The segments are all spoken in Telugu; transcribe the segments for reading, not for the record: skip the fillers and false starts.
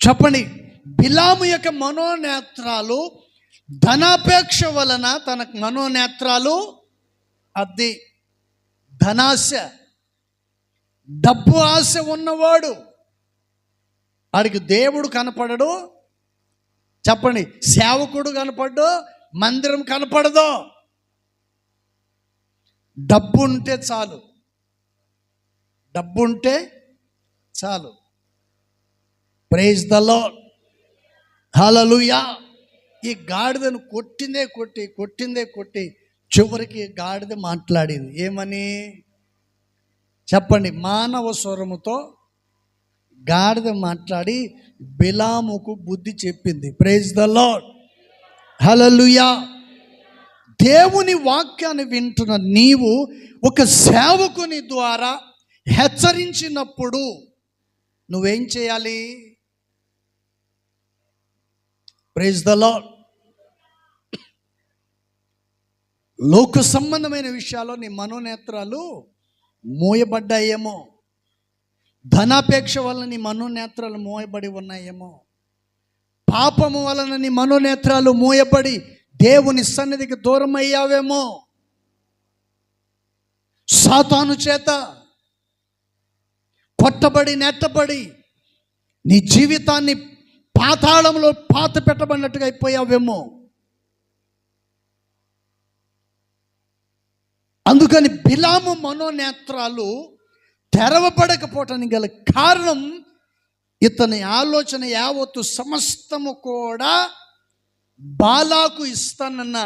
చెప్పండి. బిలాము యొక్క మనోనేత్రాలు ధనాపేక్ష వలన తన మనోనేత్రాలు అది ధనాశ, డబ్బు ఆశ ఉన్నవాడు. వాడికి దేవుడు కనపడడు. చెప్పండి, సేవకుడు కనపడ్డు, మందిరం కనపడదు. డబ్బు ఉంటే చాలు, డబ్బు ఉంటే చాలు. ప్రైజ్ ద లార్డ్, హల్లెలూయా. ఈ గాడిదను కొట్టిందే కొట్టి చివరికి గాడిద మాట్లాడింది. ఏమని చెప్పండి? మానవ స్వరముతో గాడిద మాట్లాడి బిలాముకు బుద్ధి చెప్పింది. Praise the lord, hallelujah. దేవుని వాక్యాన్ని వింటున్న నీవు ఒక సేవకుని ద్వారా హెచ్చరించినప్పుడు నువ్వేం చేయాలి? Praise the Lord. లోక సంబంధమైన విషయాల్లో నీ మనోనేత్రాలు మూయబడ్డాయేమో, ధనాపేక్ష వలన నీ మనోనేత్రాలు మూయబడి ఉన్నాయేమో, పాపము వలన నీ మనోనేత్రాలు మూయబడి దేవుని సన్నిధికి దూరం అయ్యావేమో, సాతాను చేత కొట్టబడి నెట్టబడి నీ జీవితాన్ని పాతాళంలో పాత పెట్టబడినట్టుగా అయిపోయావేమో. అందుకని బిలాము మనోనేత్రాలు తెరవబడకపోవటానికి గల కారణం ఇతని ఆలోచన యావత్తు సమస్తము కూడా బాలాకు ఇస్తానన్న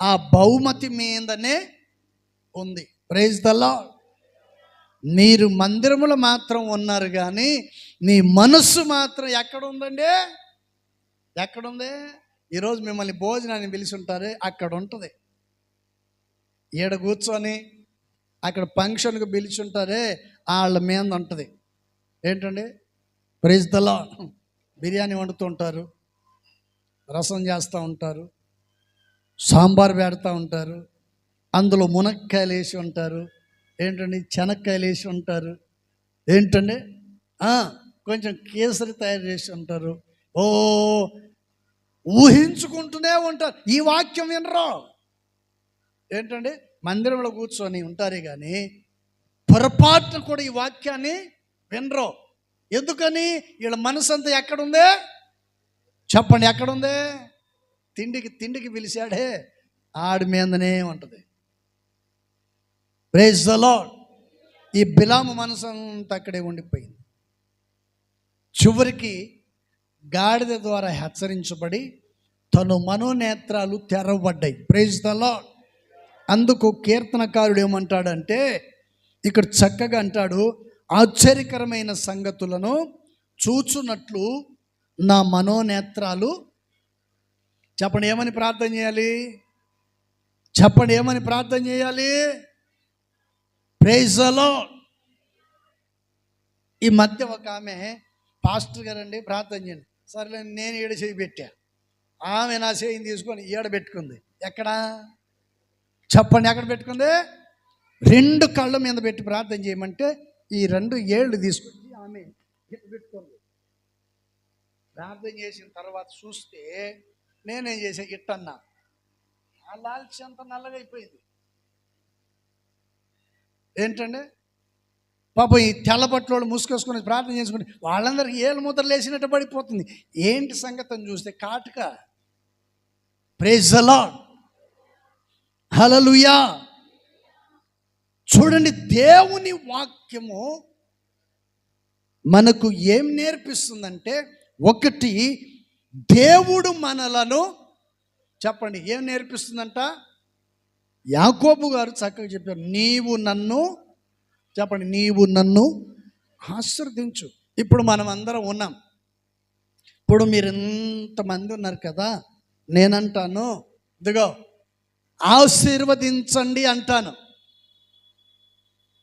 ఆ బహుమతి మీదనే ఉంది. Praise the Lord. మీరు మందిరములో మాత్రం ఉన్నారు కానీ నీ మనస్సు మాత్రం ఎక్కడ ఉందండి? ఎక్కడుంది? ఈరోజు మిమ్మల్ని భోజనాన్ని పిలిచి ఉంటారు, అక్కడ ఉంటుంది. ఈడ కూర్చొని అక్కడ ఫంక్షన్కి పిలిచి ఉంటారే, వాళ్ళ మీద ఉంటుంది. ఏంటండి? Praise the lord. బిర్యానీ వండుతూ ఉంటారు, రసం చేస్తూ ఉంటారు, సాంబార్ పెడతా ఉంటారు, అందులో మునక్కాయలు వేసి ఉంటారు. ఏంటండి? శనక్కాయలు వేసి ఉంటారు. ఏంటండి? కొంచెం కేసరి తయారు చేసి ఉంటారు. ఊహించుకుంటూనే ఉంటారు. ఈ వాక్యం వినరు. ఏంటండి? మందిరంలో కూర్చొని ఉంటారే కానీ పొరపాటున కూడా ఈ వాక్యాన్ని వినరు. ఎందుకని? వీళ్ళ మనసు అంతా ఎక్కడుందే? చెప్పండి, ఎక్కడుందే? తిండికి పిలిచాడే ఆడి మీదనే ఉంటుంది. Praise the Lord. ఈ బిలాము మనసు అంతా అక్కడే ఉండిపోయింది. చివరికి గాడిద ద్వారా హెచ్చరించబడి తను మనోనేత్రాలు తెరవబడ్డాయి. Praise the lord. అందుకు కీర్తనకారుడు ఏమంటాడంటే, ఇక్కడ చక్కగా అంటాడు, ఆశ్చర్యకరమైన సంగతులను చూచున్నట్లు నా మనోనేత్రాలు. చెప్పండి, ఏమని ప్రార్థన చేయాలి? చెప్పండి, ఏమని ప్రార్థన చేయాలి? Praise the Lord. ఈ మధ్య ఒక ఆమె, పాస్టర్ గారండి ప్రార్థన చేయండి. సరేలే, నేను ఈడ చేయి పెట్టా. ఆమె నా చేయిని తీసుకొని ఈడ పెట్టుకుంది. ఎక్కడా? చెప్పండి, ఎక్కడ పెట్టుకుంది? 2 కళ్ళ మీద పెట్టి ప్రార్థన చేయమంటే ఈ 2 ఏళ్ళు తీసుకొచ్చి ఆమె పెట్టుకుంది. ప్రార్థన చేసిన తర్వాత చూస్తే నేనేం చేసా, ఇట్టన్నా ఆ లాల్చి అంత నల్లగా అయిపోయింది. ఏంటండి? పాపం ఈ తెల్లబట్టలు ముసుకేసుకొని ప్రార్థన చేసుకుని వాళ్ళందరికీ ఏళ్ళు ముద్రలు వేసినట్టు పడిపోతుంది. ఏంటి సంగతి అని చూస్తే కాటుక. ప్రైజ్ ద లార్డ్, హల్లెలూయా. చూడండి, దేవుని వాక్యము మనకు ఏం నేర్పిస్తుందంటే, ఒకటి, దేవుడు మనలను, చెప్పండి, ఏం నేర్పిస్తుందంట? యాకోబు గారు చక్కగా చెప్పారు, నీవు నన్ను, చెప్పండి, నీవు నన్ను ఆశీర్వదించు. ఇప్పుడు మనం అందరం ఉన్నాం. ఇప్పుడు మీరు ఇంతమంది ఉన్నారు కదా, నేనంటాను, ఇదిగో ఆశీర్వదించండి అంటాను.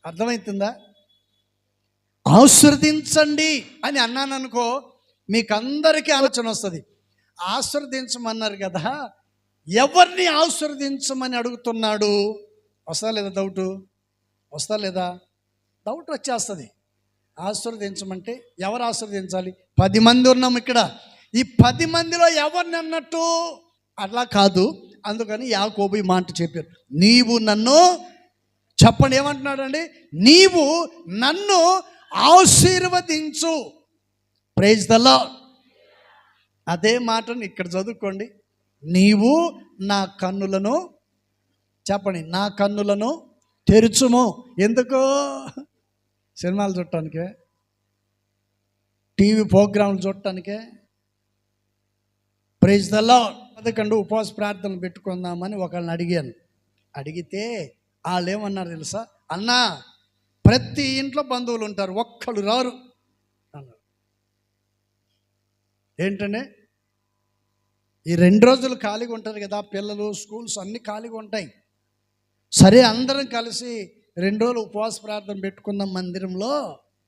అర్థమవుతుందా? ఆశీర్వదించండి అని అన్నాను అనుకో, మీకు అందరికీ ఆలోచన వస్తుంది. ఆశీర్వదించమన్నారు కదా, ఎవరిని ఆశీర్వదించమని అడుగుతున్నాడు? వస్తా లేదా డౌట్? వస్తా లేదా డౌట్ వచ్చేస్తుంది. ఆశీర్వదించమంటే ఎవరు ఆశీర్వదించాలి? 10 మంది ఉన్నాం ఇక్కడ. ఈ 10 మందిలో ఎవరిని అన్నట్టు? అట్లా కాదు. అందుకని యాకోబు ఈ మాట చెప్పారు, నీవు నన్ను, చెప్పండి ఏమంటున్నాడు అండి, నీవు నన్ను ఆశీర్వదించు. Praise the Lord. అదే మాటను ఇక్కడ చదువుకోండి, నీవు నా కన్నులను, చెప్పండి, నా కన్నులను తెరుచుము. ఎందుకు? సినిమాలు చూడటానికే, టీవీ ప్రోగ్రాంలు చూడటానికే. Praise the lord. అందుకంటే ఉపవాస ప్రార్థనలు పెట్టుకుందామని ఒకళ్ళని అడిగాను. అడిగితే వాళ్ళు ఏమన్నారు తెలుసా? అన్నా, ప్రతి ఇంట్లో బంధువులు ఉంటారు, ఒక్కళ్ళు రారు అన్నారు. ఏంటంటే ఈ 2 రోజులు ఖాళీగా ఉంటారు కదా, పిల్లలు స్కూల్స్ అన్నీ ఖాళీగా ఉంటాయి. సరే అందరం కలిసి 2 రోజులు ఉపవాస ప్రార్థన పెట్టుకుందాం మందిరంలో,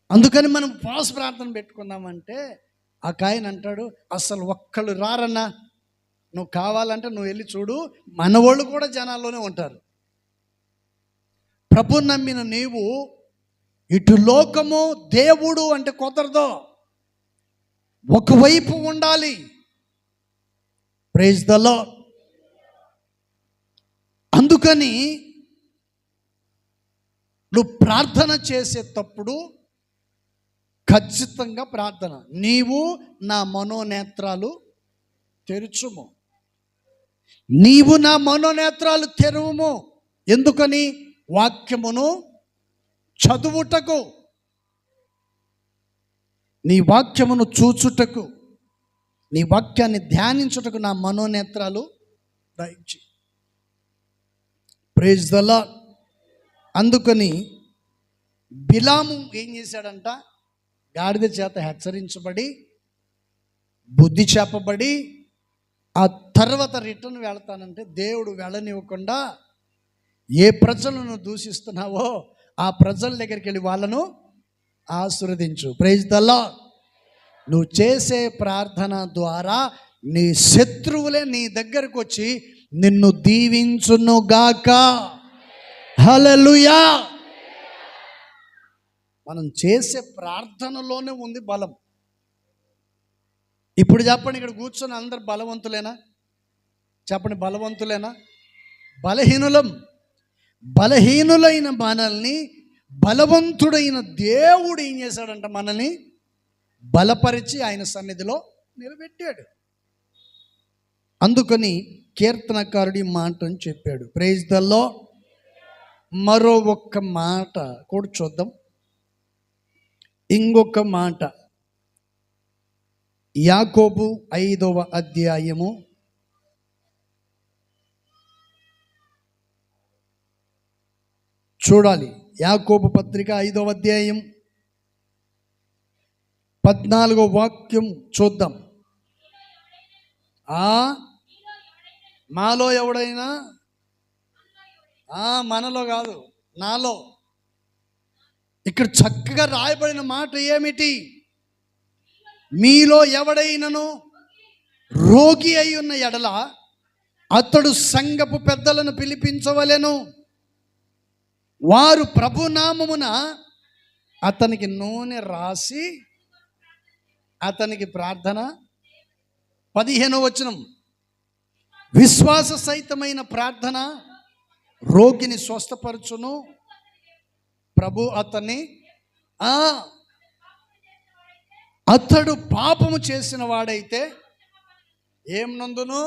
అందుకని మనం ఉపవాస ప్రార్థన పెట్టుకుందామంటే ఆ కాయన అంటాడు, అసలు ఒక్కళ్ళు రారన్నా, నువ్వు కావాలంటే నువ్వు వెళ్ళి చూడు, మన వాళ్ళు కూడా జనాల్లోనే ఉంటారు. ప్రభు నమ్మిన నీవు ఇటు లోకము దేవుడు అంటే కుదరదు, ఒకవైపు ఉండాలి. Praise the Lord. అందుకని నువ్వు ప్రార్థన చేసేటప్పుడు ఖచ్చితంగా ప్రార్థన, నీవు నా మనోనేత్రాలు తెరుచుము, నీవు నా మనోనేత్రాలు తెరువుము. ఎందుకని? వాక్యమును చదువుటకు, నీ వాక్యమును చూచుటకు, నీ వాక్యాన్ని ధ్యానించుటకు నా మనోనేత్రాలు దయచి. Praise the Lord. అందుకని బిలాము ఏం చేశాడంట? గాడిద చేత హెచ్చరించబడి, బుద్ధి చెప్పబడి, ఆ తర్వాత రిటర్న్ వెళతానంటే దేవుడు వెళ్ళనివ్వకుండా, ఏ ప్రజలను దూషిస్తున్నావో ఆ ప్రజల దగ్గరికి వెళ్ళి వాళ్ళను ఆశీర్వదించు. Praise the Lord. నువ్వు చేసే ప్రార్థన ద్వారా నీ శత్రువులే నీ దగ్గరకు వచ్చి నిన్ను దీవించునుగాక. హల్లెలూయా. మనం చేసే ప్రార్థనలోనే ఉంది బలం. ఇప్పుడు చెప్పండి, ఇక్కడ కూర్చొని అందరు బలవంతులేనా? చెప్పండి, బలవంతులేనా? బలహీనులం. బలహీనులైన మనల్ని బలవంతుడైన దేవుడు ఏం చేశాడంట? మనల్ని బలపరిచి ఆయన సన్నిధిలో నిలబెట్టాడు. అందుకని కీర్తనకారుడి మాట అని చెప్పాడు. Praise the Lord. మరో ఒక్క మాట కూడా చూద్దాం. ఇంకొక మాట, యాకోబు 5వ అధ్యాయము 5వ అధ్యాయం 14వ వాక్యం చూద్దాం. మాలో ఎవడైనా, మనలో కాదు, నాలో. ఇక్కడ చక్కగా రాయబడిన మాట ఏమిటి? మీలో ఎవడైనను రోగి అయి ఉన్న ఎడల అతడు సంఘపు పెద్దలను పిలిపించవలెను, వారు ప్రభునామమున అతనికి నూనె రాసి అతనికి ప్రార్థన. 15వ వచనం, విశ్వాస సహితమైన ప్రార్థన రోగిని స్వస్థపరచును, ప్రభు అతన్ని అతడు పాపము చేసిన వాడైతే ఏం నందును?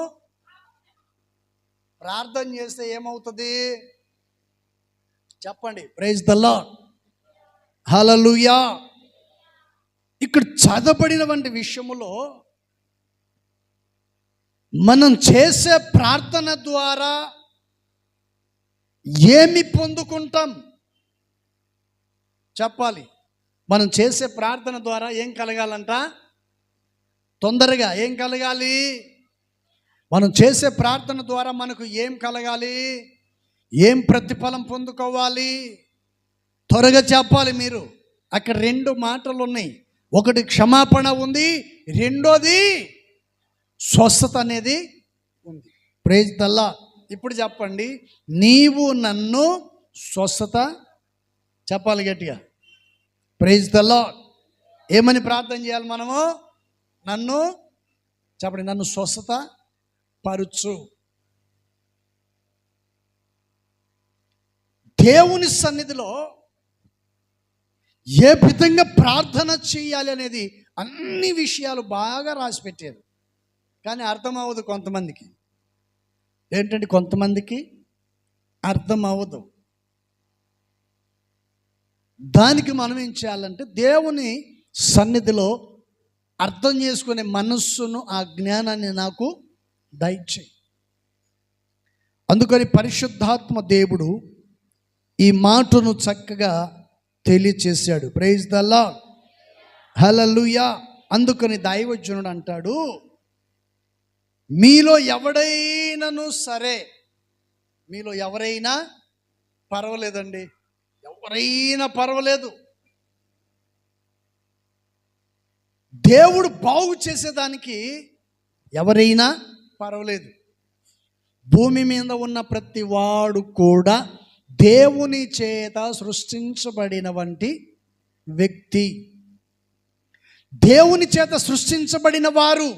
ప్రార్థన చేస్తే ఏమవుతుంది? చెప్పండి. Praise the lord. హల్లెలూయా. ఇక్కడ చదవబడినటువంటి విషయములో మనం చేసే ప్రార్థన ద్వారా ఏమి పొందుకుంటాం చెప్పాలి. మనం చేసే ప్రార్థన ద్వారా ఏం కలగాలంట? తొందరగా ఏం కలగాలి? మనం చేసే ప్రార్థన ద్వారా మనకు ఏం కలగాలి? ఏం ప్రతిఫలం పొందుకోవాలి? త్వరగా చెప్పాలి మీరు. అక్కడ 2 మాటలు ఉన్నాయి. ఒకటి క్షమాపణ ఉంది, రెండోది స్వస్థత అనేది ఉంది. Praise the Lord. ఇప్పుడు చెప్పండి, నీవు నన్ను స్వస్థత, చెప్పాలి గట్టిగా, ప్రైజ్ ద లార్డ్. ఏమని ప్రార్థన చేయాలి మనము? నన్ను చెప్పండి, నన్ను స్వస్థత పరుచు. దేవుని సన్నిధిలో ఏ విధంగా ప్రార్థన చేయాలి అనేది అన్ని విషయాలు బాగా రాసి పెట్టారు. కానీ అర్థం అవ్వదు కొంతమందికి. ఏంటంటే కొంతమందికి అర్థం అవ్వదు. దానికి మనం ఏం చేయాలంటే దేవుని సన్నిధిలో అర్థం చేసుకునే మనస్సును, ఆ జ్ఞానాన్ని నాకు దయచేయి. అందుకని పరిశుద్ధాత్మ దేవుడు ఈ మాటను చక్కగా తెలియచేశాడు. Praise the lord, hallelujah. అందుకని దైవజనుడు అంటాడు, మీలో ఎవడైనాను సరే, మీలో ఎవరైనా పర్వాలేదండి, ఎవరైనా పర్వాలేదు, దేవుడు బాగు చేసేదానికి ఎవరైనా పర్వాలేదు. భూమి మీద ఉన్న ప్రతి వాడు కూడా దేవుని చేత సృష్టించబడిన వంటి వ్యక్తి. దేవుని చేత సృష్టించబడిన వారు,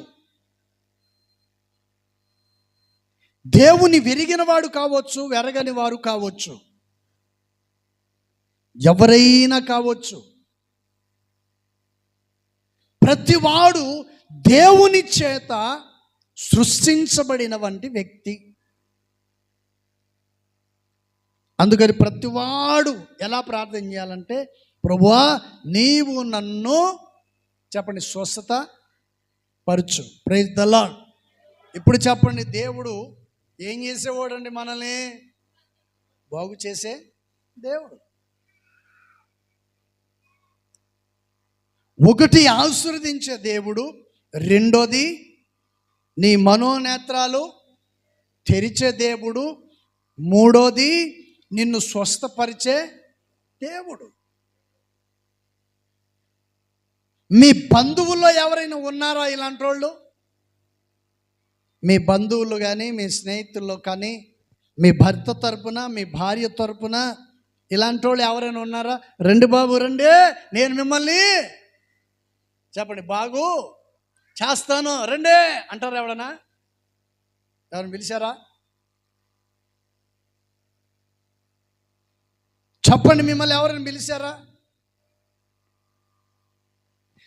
దేవుని విరిగిన వాడు కావచ్చు, వెరగని వారు కావచ్చు, ఎవరైనా కావచ్చు, ప్రతివాడు దేవుని చేత సృష్టించబడిన వంటి వ్యక్తి. అందుకని ప్రతివాడు ఎలా ప్రార్థన చేయాలంటే, ప్రభువా నీవు నన్ను చెప్పండి స్వస్థత పరచు. Praise the Lord. ఇప్పుడు చెప్పండి, దేవుడు ఏం చేసేవాడు అండి? మనల్ని బాగు చేసే దేవుడు. ఒకటి ఆశీర్వదించే దేవుడు, రెండోది నీ మనోనేత్రాలు తెరిచే దేవుడు, మూడోది నిన్ను స్వస్థపరిచే దేవుడు. మీ బంధువుల్లో ఎవరైనా ఉన్నారా ఇలాంటి వాళ్ళు? మీ బంధువులు కానీ, మీ స్నేహితుల్లో కానీ, మీ భర్త తరపున, మీ భార్య తరపున ఇలాంటి వాళ్ళు ఎవరైనా ఉన్నారా? రండి బాబు రండి, నేను మిమ్మల్ని చెప్పండి బాగు చేస్తాను రండి అంటారా? ఎవడన్నా ఎవరైనా పిలిచారా? చెప్పండి, మిమ్మల్ని ఎవరైనా పిలిచారా?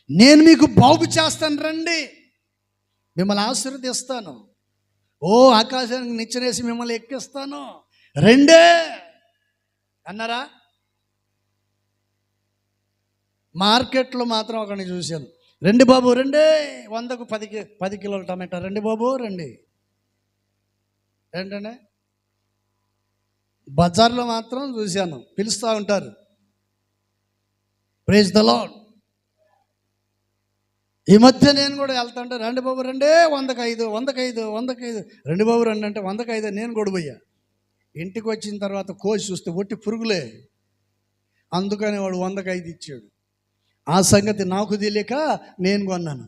నేను మీకు బాగు చేస్తాను రండి, మిమ్మల్ని ఆశీర్వదిస్తాను, ఓ ఆకాశానికి నిచ్చెనేసి మిమ్మల్ని ఎక్కిస్తాను రండే అన్నారా? మార్కెట్లో మాత్రం ఒకరిని చూశాను, రండి బాబు రండి, 100కు 10 కిలోల టమాటా రండి బాబు రండి. ఏంటంటే బజార్లో మాత్రం చూశాను, పిలుస్తూ ఉంటారు. Praise the Lord. ఈ మధ్య నేను కూడా వెళ్తుంటే, రండి బాబు రండి, 100కు 5, 100కు 5 రండి బాబు రండి అంటే 100కు 5 నేను కూడా పోయా. ఇంటికి వచ్చిన తర్వాత కోసి చూస్తే ఒట్టి పురుగులే. అందుకని వాడు 100కు 5 ఇచ్చాడు. ఆ సంగతి నాకు తెలియక నేను కొన్నాను.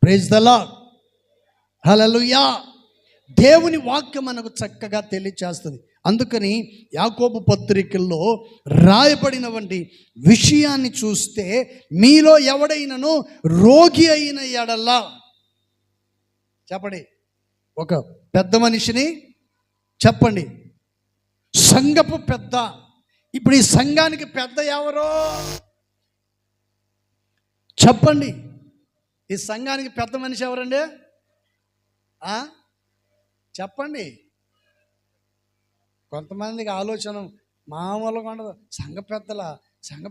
Praise the lord, hallelujah. దేవుని వాక్యం మనకు చక్కగా తెలియచేస్తుంది. అందుకని యాకోబు పత్రికల్లో రాయబడినటువంటి విషయాన్ని చూస్తే, మీలో ఎవడైనను రోగి అయిన ఎడల, చెప్పండి ఒక పెద్ద మనిషిని చెప్పండి, సంఘపు పెద్ద. ఇప్పుడు ఈ సంఘానికి పెద్ద ఎవరో చెప్పండి. ఈ సంఘానికి పెద్ద మనిషి ఎవరండి? చెప్పండి. కొంతమందికి ఆలోచన మామూలుగా ఉండదు. సంఘ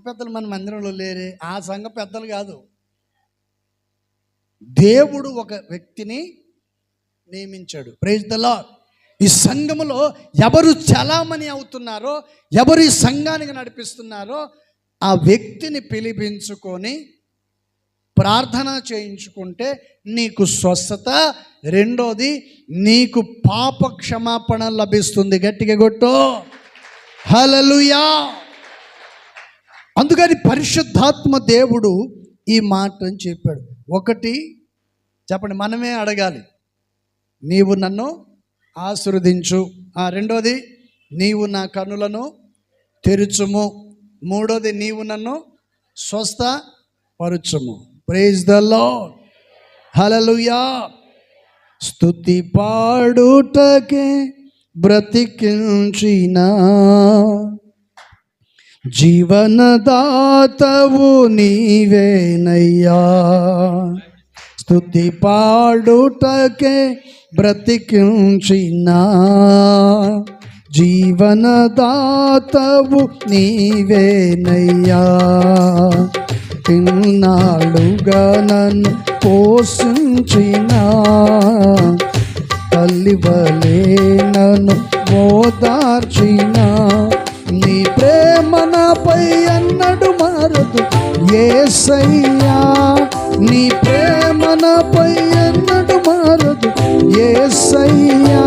పెద్దలు మన మందిరంలో లేరే, ఆ సంఘ పెద్దలు కాదు. దేవుడు ఒక వ్యక్తిని నియమించాడు. Praise the Lord. ఈ సంఘములో ఎవరు చలామణి అవుతున్నారో, ఎవరు ఈ సంఘానికి నడిపిస్తున్నారో ఆ వ్యక్తిని పిలిపించుకొని ప్రార్థన చేయించుకుంటే నీకు స్వస్థత, రెండోది నీకు పాప క్షమాపణ లభిస్తుంది. గట్టిగా కొట్టు, హల్లెలూయా. అందుకని పరిశుద్ధాత్మ దేవుడు ఈ మాటని చెప్పాడు. ఒకటి చెప్పండి, మనమే అడగాలి, నీవు నన్ను ఆశీర్వదించు. రెండోది, నీవు నా కన్నులను తెరుచుము. మూడోది నీవు నన్ను స్వస్థపరచుము. Praise the lord. హల్లెలూయా. స్తుతి పాడుటకే బ్రతికించిన జీవనదాతవు నీవేనయ్యా. స్తుతి పాడుటకే బ్రతికించిన జీవనదాతవు నీవేనయ్యా. ఇన్నాళ్ళుగా నన్ను పోషించిన తల్లివలే నన్ను ఓదార్చిన నీ ప్రేమ నాపై అన్నడు మారదు యేసయ్యా. నీ ప్రేమ నాపై అన్నడు మారదు యేసయ్యా.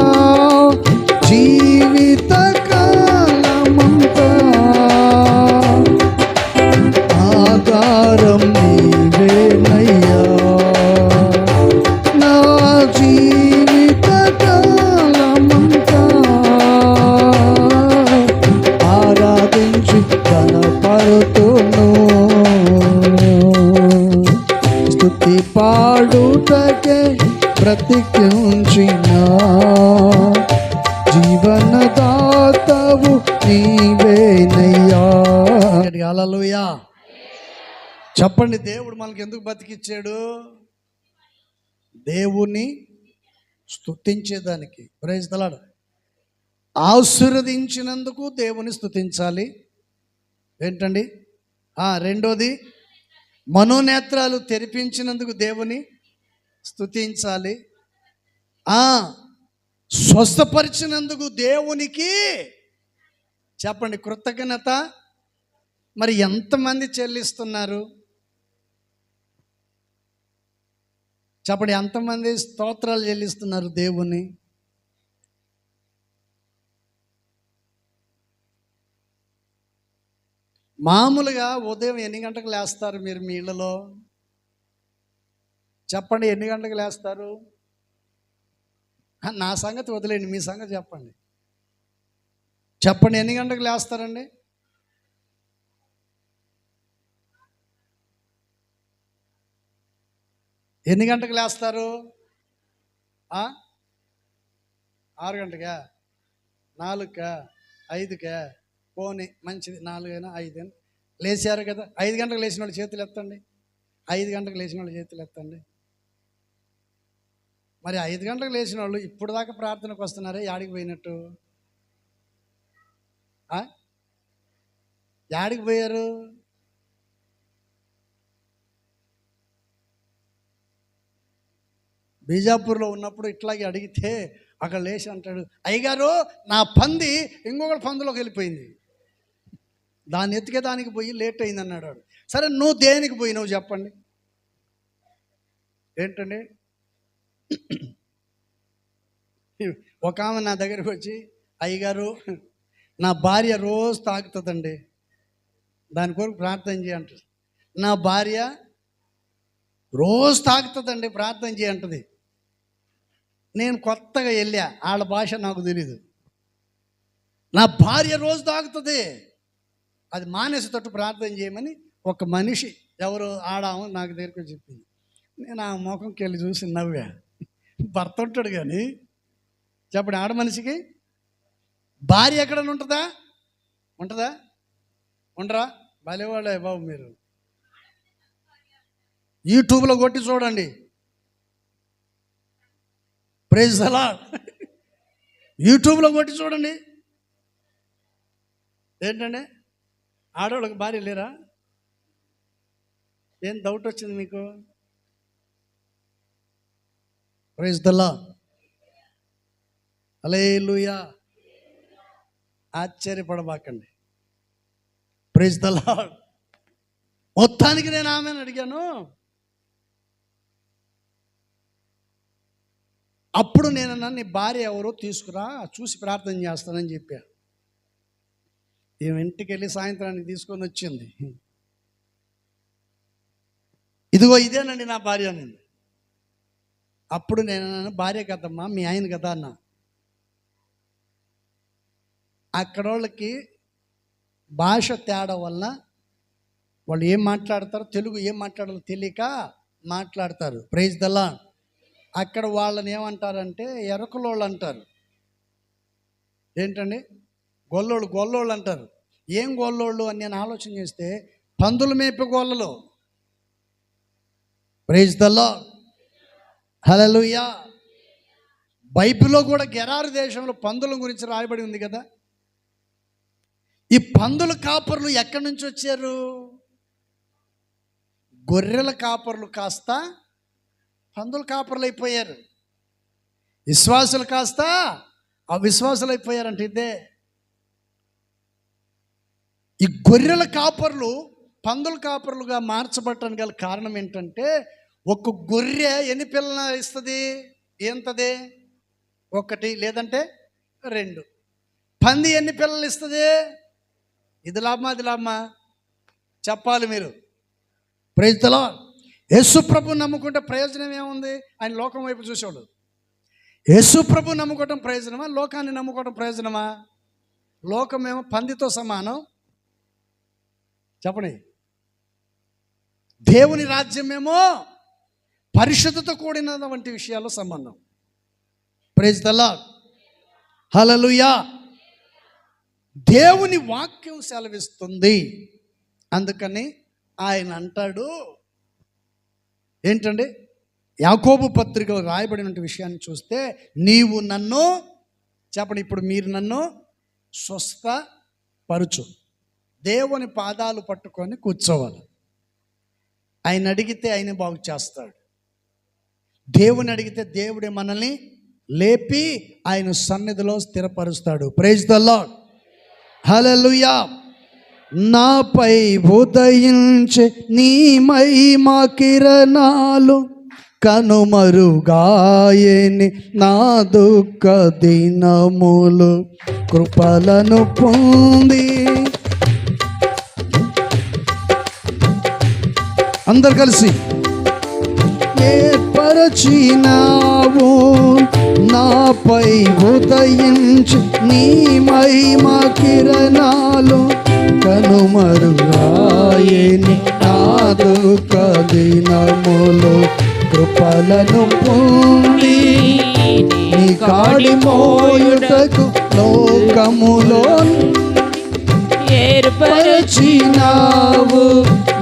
జీవిత కాలమంతా ఆధారం నీవేనయ్యా. నా జీవిత కాలమంతా ఆరాధించి కనపడుతును. స్తుతి పాడుటకే బ్రతికించిన జీవనదాతవు నీవేనయ్యా. హల్లెలూయా. చెప్పండి, దేవుడు మనకి ఎందుకు బతికిచ్చాడు? దేవుని స్తుతించేదానికి. Praise the lord. ఆశీర్వదించినందుకు దేవుని స్తుతించాలి. ఏంటండి? రెండోది, మనోనేత్రాలు తెరిపించినందుకు దేవుని స్తుతించాలి. స్వస్థపరిచినందుకు దేవునికి చెప్పండి కృతజ్ఞత. మరి ఎంతమంది చెల్లిస్తున్నారు? చెప్పండి, ఎంతమంది స్తోత్రాలు చెల్లిస్తున్నారు దేవుని? మామూలుగా ఉదయం ఎన్ని గంటలకు లేస్తారు మీరు మీ ఇళ్ళలో? చెప్పండి, ఎన్ని గంటలకు లేస్తారు? నా సంగతి వదిలేండి, మీ సంగతి చెప్పండి. చెప్పండి, ఎన్ని గంటలకు లేస్తారండి? ఎన్ని గంటలకు లేస్తారు? 6 గంటకా, 4కా, 5కా? పోనీ మంచిది, 4 అయినా 5 అయినా లేచారు కదా. 5 గంటలకు లేచిన వాళ్ళు చేతులు ఎత్తండి. 5 గంటలకు లేచిన వాళ్ళు చేతులు ఎత్తండి. మరి 5 గంటలకు లేచిన వాళ్ళు ఇప్పుడు దాకా ప్రార్థనకు వస్తున్నారే, యాడికి పోయినట్టు? యాడికి పోయారు? బీజాపూర్లో ఉన్నప్పుడు ఇట్లాగే అడిగితే అక్కడ లేచి అంటాడు, అయ్యగారు నా పంది ఇంకొకటి పందులోకి వెళ్ళిపోయింది, దాన్ని ఎత్తికే దానికి పోయి లేట్ అయింది అన్నాడు. సరే, నువ్వు దేనికి పోయినావు చెప్పండి? ఏంటండి? ఒక ఆమె నా దగ్గరికి వచ్చి, అయ్యగారు నా భార్య రోజు తాగుతుందండి, దాని కొరకు ప్రార్థన చేయంటుంది. నా భార్య రోజు తాగుతుందండి, ప్రార్థన చేయంటుంది. నేను కొత్తగా వెళ్ళా, వాళ్ళ భాష నాకు తెలీదు. నా భార్య రోజు తాగుతుంది, అది మానేసి తట్టు ప్రార్థన చేయమని ఒక మనిషి ఎవరు ఆడాము నాకు దగ్గరికి చెప్పింది. నేను ఆ ముఖంకి వెళ్ళి చూసి నవ్వా. భర్త ఉంటాడు కానీ చెప్పండి, ఆడ మనిషికి భార్య ఎక్కడన్నా ఉంటుందా? ఉండరా? భలేవాళ్ళే బాబు మీరు. యూట్యూబ్లో కొట్టి చూడండి. Praise the Lord. యూట్యూబ్లో కొట్టి చూడండి. ఏంటండి, ఆడవాళ్ళకి భార్య లేరా? ఏం డౌట్ వచ్చింది మీకు? Praise the lord. హల్లెలూయా. ఆశ్చర్యపడబాకండి. Praise the lord. మొత్తానికి నేను ఆమెను అడిగాను. అప్పుడు నేను నీ భార్య ఎవరో తీసుకురా, చూసి ప్రార్థన చేస్తానని చెప్పా. ఈమె ఇంటికి వెళ్ళి సాయంత్రానికి తీసుకొని వచ్చింది. ఇదిగో ఇదేనండి నా భార్య అనింది. అప్పుడు నేను భార్య కదమ్మా, మీ ఆయన కదా అన్నా. అక్కడ వాళ్ళకి భాష తేడా వలన వాళ్ళు ఏం మాట్లాడతారో, తెలుగు ఏం మాట్లాడాలో తెలియక మాట్లాడతారు. Praise the Lord. అక్కడ వాళ్ళని ఏమంటారంటే ఎరకలోళ్ళు అంటారు. ఏంటండి? గొల్లోళ్ళు అంటారు. ఏం గొల్లోళ్ళు అని నేను ఆలోచన చేస్తే పందులు మేపే గొల్లలు. Praise the lord. హల్లెలూయా. బైబిల్లో కూడా గెరారు దేశంలో పందుల గురించి రాయబడి ఉంది కదా. ఈ పందుల కాపర్లు ఎక్కడి నుంచి వచ్చారు? గొర్రెల కాపర్లు కాస్త పందుల కాపర్లు అయిపోయారు. విశ్వాసులు కాస్త అవిశ్వాసులు అయిపోయారంట. ఇదే ఈ గొర్రెల కాపర్లు పందుల కాపర్లుగా మార్చబడటానికి గల కారణం ఏంటంటే, ఒక గొర్రె ఎన్ని పిల్లలు ఇస్తుంది? ఎంతది? 1 లేదంటే 2. పంది ఎన్ని పిల్లలు ఇస్తుంది? ఇది లాభమా అది లాభమా చెప్పాలి మీరు. Praise the Lord. యేసు ప్రభు నమ్ముకుంటే ప్రయోజనం ఏముంది? ఆయన లోకం వైపు చూసేవాడు. యేసు ప్రభు నమ్ముకోవటం ప్రయోజనమా? లోకాన్ని నమ్ముకోవటం ప్రయోజనమా? లోకమేమో పందితో సమానం. చెప్పండి. దేవుని రాజ్యమేమో పరిశుద్ధత కూడిన వంటి విషయాల్లో సంబంధం. Praise the lord. హల్లెలూయా. దేవుని వాక్యం సెలవిస్తుంది. అందుకని ఆయన అంటాడు ఏంటండి? యాకోబు పత్రికలో రాయబడిన విషయాన్ని చూస్తే, నీవు నన్ను చెప్పండి, ఇప్పుడు మీరు నన్ను స్వస్థపరచు. దేవుని పాదాలు పట్టుకొని కూర్చోవాలి. ఆయన అడిగితే ఆయన బాగు చేస్తాడు. దేవుని అడిగితే దేవుడే మనల్ని లేపి ఆయన సన్నిధిలో స్థిరపరుస్తాడు. Praise the lord. హల్లెలూయా. నాపై ఉదయించే నీ మహిమా కిరణాలు కనుమరుగాయని నా దుఃఖ దినములు కృపలను పొంది. అందరు కలిసి. ఏర్పరచినావు నాపై ఉదయించి నీ మహిమా కిరణాలు కనుమరుగాయని నా దుఃఖ దినములు కృపలను పొంది. నీ కాడి మోయుటకు లోకములో ఏర్పరచినావు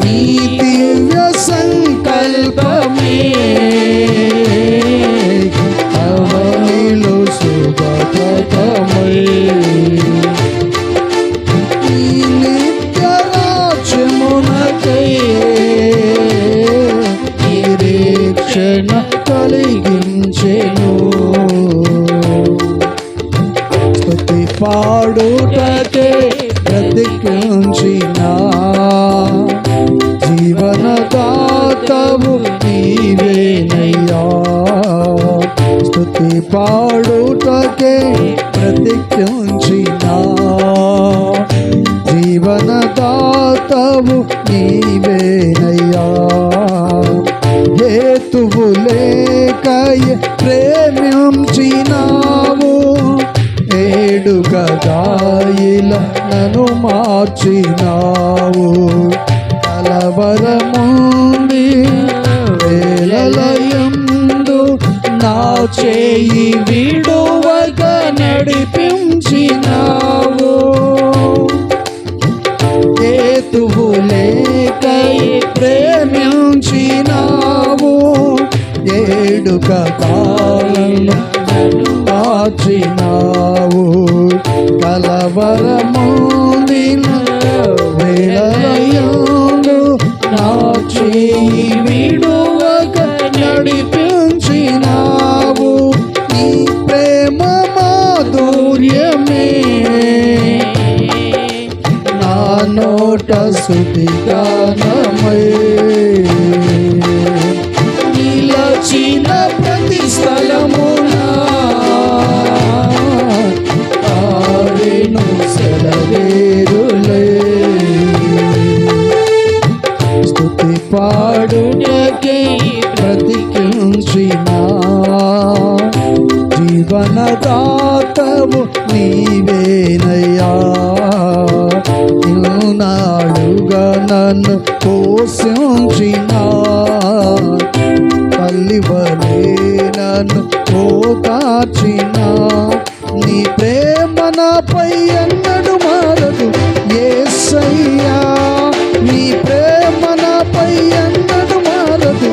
నీ దివ్య సంకల్పమే అవనిలో శుభప్రదమై నీ నిత్య రాజ్యమునకై నిరీక్షణ కలిగించెను. స్తుతి పాడుటకే బ్రతికించిన జీవనదాతవు నీవేనయ్యా. స్తుతి పాడుటకే బ్రతికించిన జీవనదాతవు నీవేనయ్యా. హేతువు లేకయ ప్రేమించినావు ఏడుగా గాయిల నన్ను మార్చినావు. కలవరముంది వేలలయందు నా చేయి విడువక నడిపించినావు. హేతువు లేకై ప్రేమించినావు ఏడుక కాలను మార్చినావు. కలవరముందిన వేళయందు నా చేయి విడువక నడిపించినావు. నీ ప్రేమ మాధుర్యమే నా నోట స్తుతిగానమై నిలచిన ప్రతి స్థలమున ఆరెను సెలవేరులే. స్తుతి పాడుటకే బ్రతికించిన జీవనదాతవు నీవేనయ్యా. నన్ను పోషించిన తల్లివలే నన్ను ఓదార్చిన నీ ప్రేమ నాపై ఎన్నడు మారదు యేసయ్యా, నీ ప్రేమ నాపై ఎన్నడు మారదు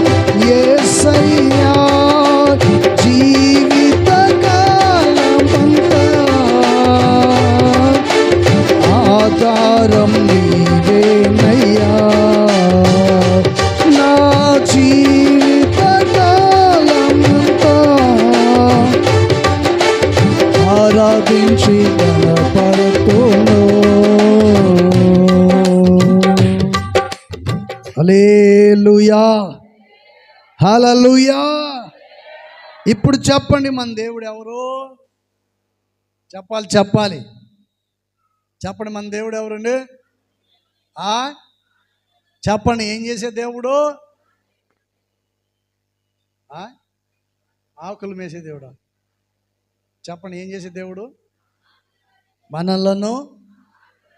యేసయ్యా. జీవితకాలమంతా ఆధారం నీవేనయ్యా, నా జీవితకాలమంతా ఆరాధించి బలపడుతును. హల్లెలూయా, హల్లెలూయా. ఇప్పుడు చెప్పండి, మన దేవుడు ఎవరు? చెప్పాలి చెప్పండి, మన దేవుడు ఎవరండి? చెప్పండి, ఏం చేసే దేవుడు? ఆకులు మేసే దేవుడా? చెప్పండి, ఏం చేసే దేవుడు? మనలను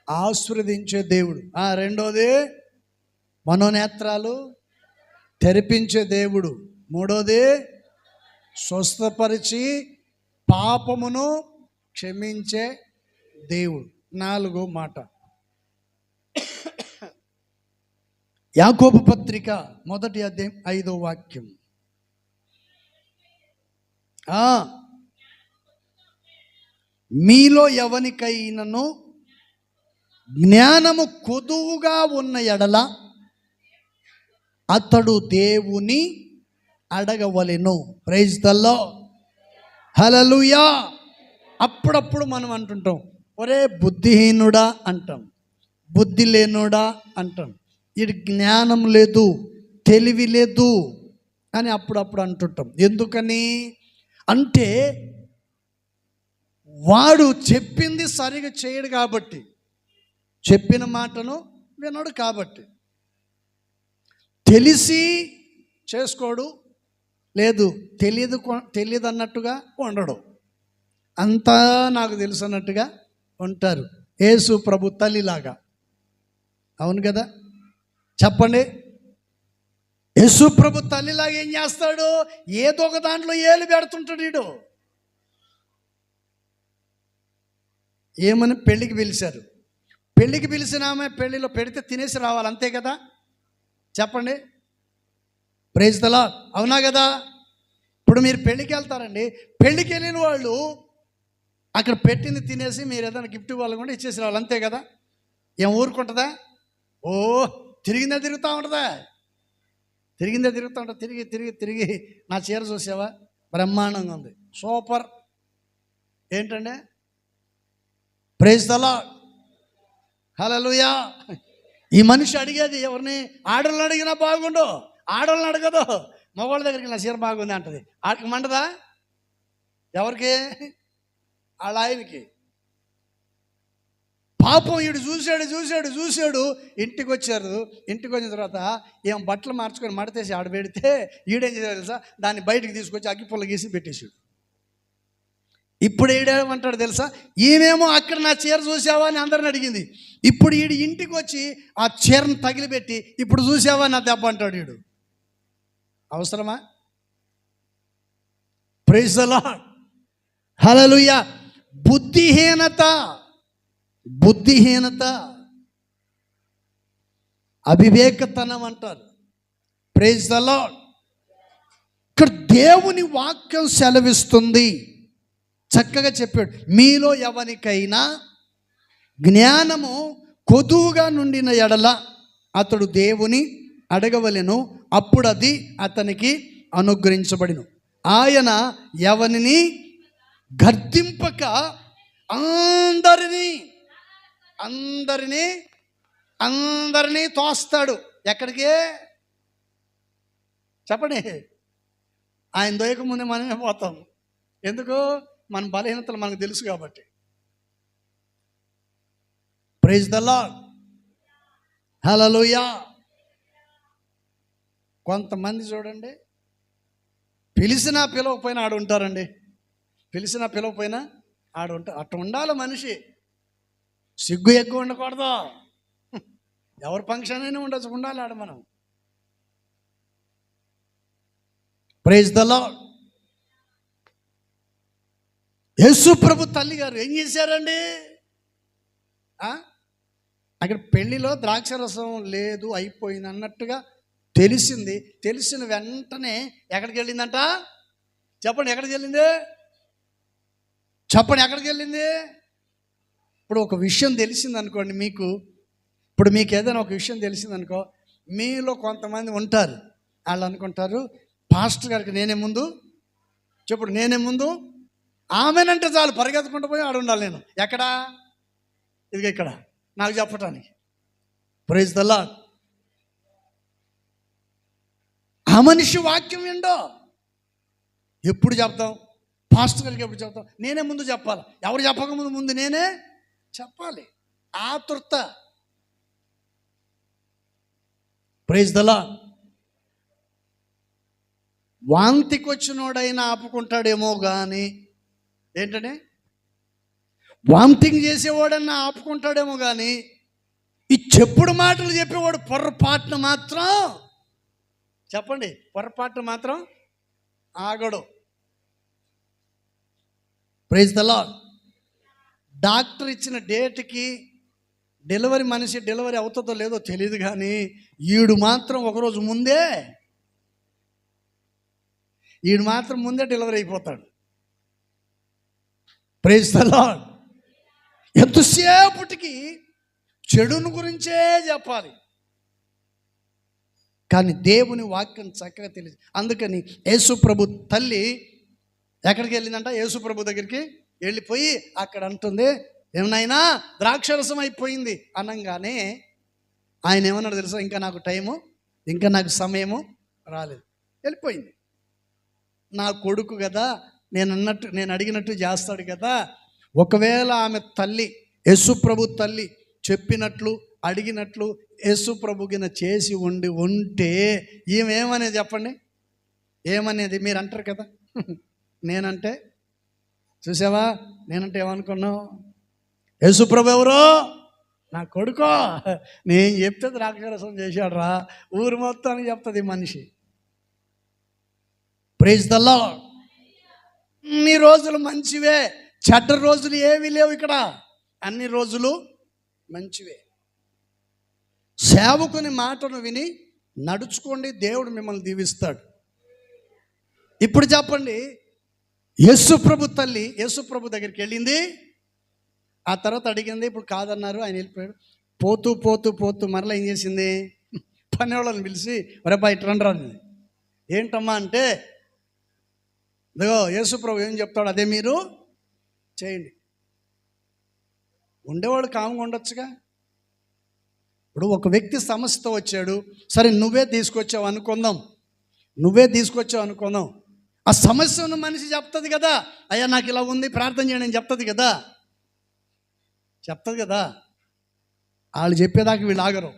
ఆశీర్వదించే దేవుడు. రెండోది, మనోనేత్రాలు తెరిపించే దేవుడు. మూడోది, స్వస్థపరిచి పాపమును క్షమించే దేవుడు. నాలుగో మాట, యాకోబు పత్రిక 1వ అధ్యాయం 5వ వాక్యం. మీలో ఎవనికైనను జ్ఞానము కొదువుగా ఉన్న ఎడల అతడు దేవుని అడగవలెను. ప్రైజ్ ది లార్డ్, హల్లెలూయా. అప్పుడప్పుడు మనం అంటుంటాం, ఒరే బుద్ధిహీనుడా అంటాం, బుద్ధి లేనుడా అంటాం, వీడి జ్ఞానం లేదు, తెలివి లేదు అని అప్పుడప్పుడు అంటుంటాం. ఎందుకని అంటే వాడు చెప్పింది సరిగా చేయడు కాబట్టి, చెప్పిన మాటను వినడు కాబట్టి, తెలిసి చేసుకోడు, లేదు తెలియదు అన్నట్టుగా ఉండడు, అంతా నాకు తెలుసు అన్నట్టుగా ఉంటారు. యేసు ప్రభు తల్లిలాగా. అవును కదా? చెప్పండి, యేసు ప్రభు తల్లిలాగా ఏం చేస్తాడు? ఏదో ఒక దాంట్లో ఏలు పెడుతుంటాడు వీడు. ఏమని పెళ్ళికి పిలిచారు, పెళ్ళికి పిలిచిన ఆమె పెళ్ళిలో పెడితే తినేసి రావాలి, అంతే కదా? చెప్పండి, ప్రైజ్ ది లార్డ్, అవునా కదా? ఇప్పుడు మీరు పెళ్ళికి వెళ్తారండి, పెళ్ళికి వెళ్ళిన వాళ్ళు అక్కడ పెట్టింది తినేసి మీరు ఏదైనా గిఫ్ట్ ఇవ్వాలి కూడా ఇచ్చేసి రావాలి, అంతే కదా? ఏం ఊరుకుంటుందా? ఓ తిరిగిందే తిరుగుతూ ఉంటుందా? తిరిగిందే తిరుగుతూ ఉంటుంది. తిరిగి తిరిగి తిరిగి నా చీర చూసావా, బ్రహ్మాండంగా ఉంది, సూపర్. ఏంటండి? ప్రైజ్ ది లార్డ్, హల్లెలూయా. ఈ మనిషి అడిగేది ఎవరిని? ఆడవాళ్ళని అడిగినా బాగుండు, ఆడవాళ్ళని అడగదు. మగవాళ్ళ దగ్గరికి నా చీర బాగుంది అంటది. ఆడికి మండదా? ఎవరికి? వాళ్ళ ఆయనకి. పాపం వీడు చూశాడు. ఇంటికి వచ్చారు. ఇంటికి వచ్చిన తర్వాత ఏం బట్టలు మార్చుకొని మడతేసి ఆడ పెడితే ఈడేం చేశాడు తెలుసా? దాన్ని బయటికి తీసుకొచ్చి అగ్గిపుల్ల గీసి పెట్టేసాడు. ఇప్పుడు ఈడేమంటాడు తెలుసా? ఈయనేమో అక్కడ నా చీర చూసావా అని అందరిని అడిగింది. ఇప్పుడు ఈడు ఇంటికి వచ్చి ఆ చీరను తగిలిపెట్టి ఇప్పుడు చూసావా నా దెబ్బ అంటాడు ఈడు. అవసరమా? Praise the lord, hallelujah. బుద్ధిహీనత అవివేకతనం అంటారు. Praise the Lord. ఇక్కడ దేవుని వాక్యం సెలవిస్తుంది, చక్కగా చెప్పాడు. మీలో ఎవరికైనా జ్ఞానము కొదువుగా నుండిన ఎడల అతడు దేవుని అడగవలెను, అప్పుడు అది అతనికి అనుగ్రహించబడిను. ఆయన ఎవరిని గర్తింపక అందరినీ తోస్తాడు. ఎక్కడికి? చెప్పండి. ఆయన దొయక ముందే మనమే పోతాం. ఎందుకు? మన బలహీనతలు మనకు తెలుసు కాబట్టి. ప్రైజ్ ది లార్డ్, హల్లెలూయా. కొంతమంది చూడండి, పిలిచినా పిలవకపోయినా ఆడు ఉంటారండి. పిలిచినా పిలవకపోయినా ఆడు ఉంటారు. అట్లా ఉండాలి మనిషి. సిగ్గు ఎక్కువ ఉండకూడదు. ఎవరి ఫంక్షన్ అయినా ఉండొచ్చు, ఉండాలి ఆడ మనం. Praise the lord. యేసు ప్రభు తల్లి గారు ఏం చేశారండి? అక్కడ పెళ్లిలో ద్రాక్షరసం లేదు, అయిపోయింది అన్నట్టుగా తెలిసింది. తెలిసిన వెంటనే ఎక్కడికి వెళ్ళిందంట? చెప్పండి, ఎక్కడికి వెళ్ళింది? చెప్పండి, ఎక్కడికి వెళ్ళింది? ఇప్పుడు ఒక విషయం తెలిసింది అనుకోండి మీకు, ఇప్పుడు మీకు ఏదైనా ఒక విషయం తెలిసింది అనుకో, మీలో కొంతమంది ఉంటారు, వాళ్ళు అనుకుంటారు పాస్టర్ గారికి నేనే ముందు, చెప్పుడు నేనే ముందు, ఆమెనంటే చాలు పరిగెత్తుకుంటూ పోయి ఆడ ఉండాలి నేను. ఎక్కడా? ఇదిగో ఇక్కడ నాకు చెప్పటానికి. Praise the Lord. ఆ మనిషి వాక్యం ఏంటో ఎప్పుడు చెప్తాం? పాస్టర్ గారికి ఎప్పుడు చెప్తాం? నేనే ముందు చెప్పాలి. ఎవరు చెప్పకముందు ముందు నేనే చెప్పాలి. ఆతృత. Praise the lord. వాంతికి వచ్చినోడైనా ఆపుకుంటాడేమో కానీ, ఏంటనే వామిటింగ్ చేసేవాడన్నా ఆపుకుంటాడేమో కానీ, ఈ చెప్పుడు మాటలు చెప్పేవాడు పొరపాటున మాత్రం, చెప్పండి, పొరపాటున మాత్రం ఆగడు. Praise the lord. డాక్టర్ ఇచ్చిన డేట్కి డెలివరీ మనిషి డెలివరీ అవుతుందో లేదో తెలియదు కానీ, ఈడు మాత్రం ఒకరోజు ముందే, ఈడు మాత్రం ముందే డెలివరీ అయిపోతాడు. Praise the Lord. ఎంతసేపటికి చెడును గురించే చెప్పాలి, కానీ దేవుని వాక్యం చక్కగా తెలియదు. అందుకని యేసు ప్రభు తల్లి ఎక్కడికి వెళ్ళిందంట? యేసు ప్రభు దగ్గరికి వెళ్ళిపోయి అక్కడ అంటుంది, ఏమనైనా ద్రాక్షరసం అయిపోయింది అనగానే ఆయన ఏమన్నాడు తెలుసా? ఇంకా నాకు టైము, ఇంకా నాకు సమయము రాలేదు, వెళ్ళిపోయింది. నా కొడుకు కదా, నేను అడిగినట్టు చేస్తాడు కదా. ఒకవేళ ఆమె తల్లి, యేసు ప్రభు తల్లి చెప్పినట్లు అడిగినట్లు యేసు ప్రభుగిన చేసి ఉంటే ఈమెమనేది చెప్పండి? ఏమనేది? మీరు అంటారు కదా, నేనంటే చూసావా, నేనంటే ఏమనుకున్నావు? యేసు ప్రభు ఎవరో? నా కొడుకో, నేను చెప్తే ద్రాక్షరసం చేశాడు రా, ఊరు మొత్తానికి చెప్తుంది మనిషి. Praise the Lord. అన్ని రోజులు మంచివే, చెడ్డ రోజులు ఏమీ లేవు ఇక్కడ, అన్ని రోజులు మంచివే. సేవకుని మాటను విని నడుచుకోండి, దేవుడు మిమ్మల్ని దీవిస్తాడు. ఇప్పుడు చెప్పండి, యేసు ప్రభు తల్లి యేసు ప్రభు దగ్గరికి వెళ్ళింది, ఆ తర్వాత అడిగింది, ఇప్పుడు కాదన్నారు, ఆయన వెళ్ళిపోయాడు. పోతూ పోతూ పోతూ మరలా ఏం చేసింది? పని వాళ్ళని పిలిచి, ఒరే బయట రండి రా. ఏంటమ్మా అంటే, ఇదిగో యేసు ప్రభు ఏం చెప్తాడు అదే మీరు చేయండి. ఉండేవాడు కాముగా ఉండొచ్చుగా. ఇప్పుడు ఒక వ్యక్తి సమస్యతో వచ్చాడు, సరే నువ్వే తీసుకొచ్చావు అనుకుందాం, ఆ సమస్య ఉన్న మనిషి చెప్తుంది కదా, అయ్యా నాకు ఇలా ఉంది ప్రార్థన చేయండి అని చెప్తుంది కదా. వాళ్ళు చెప్పేదాకా వీళ్ళు ఆగరు.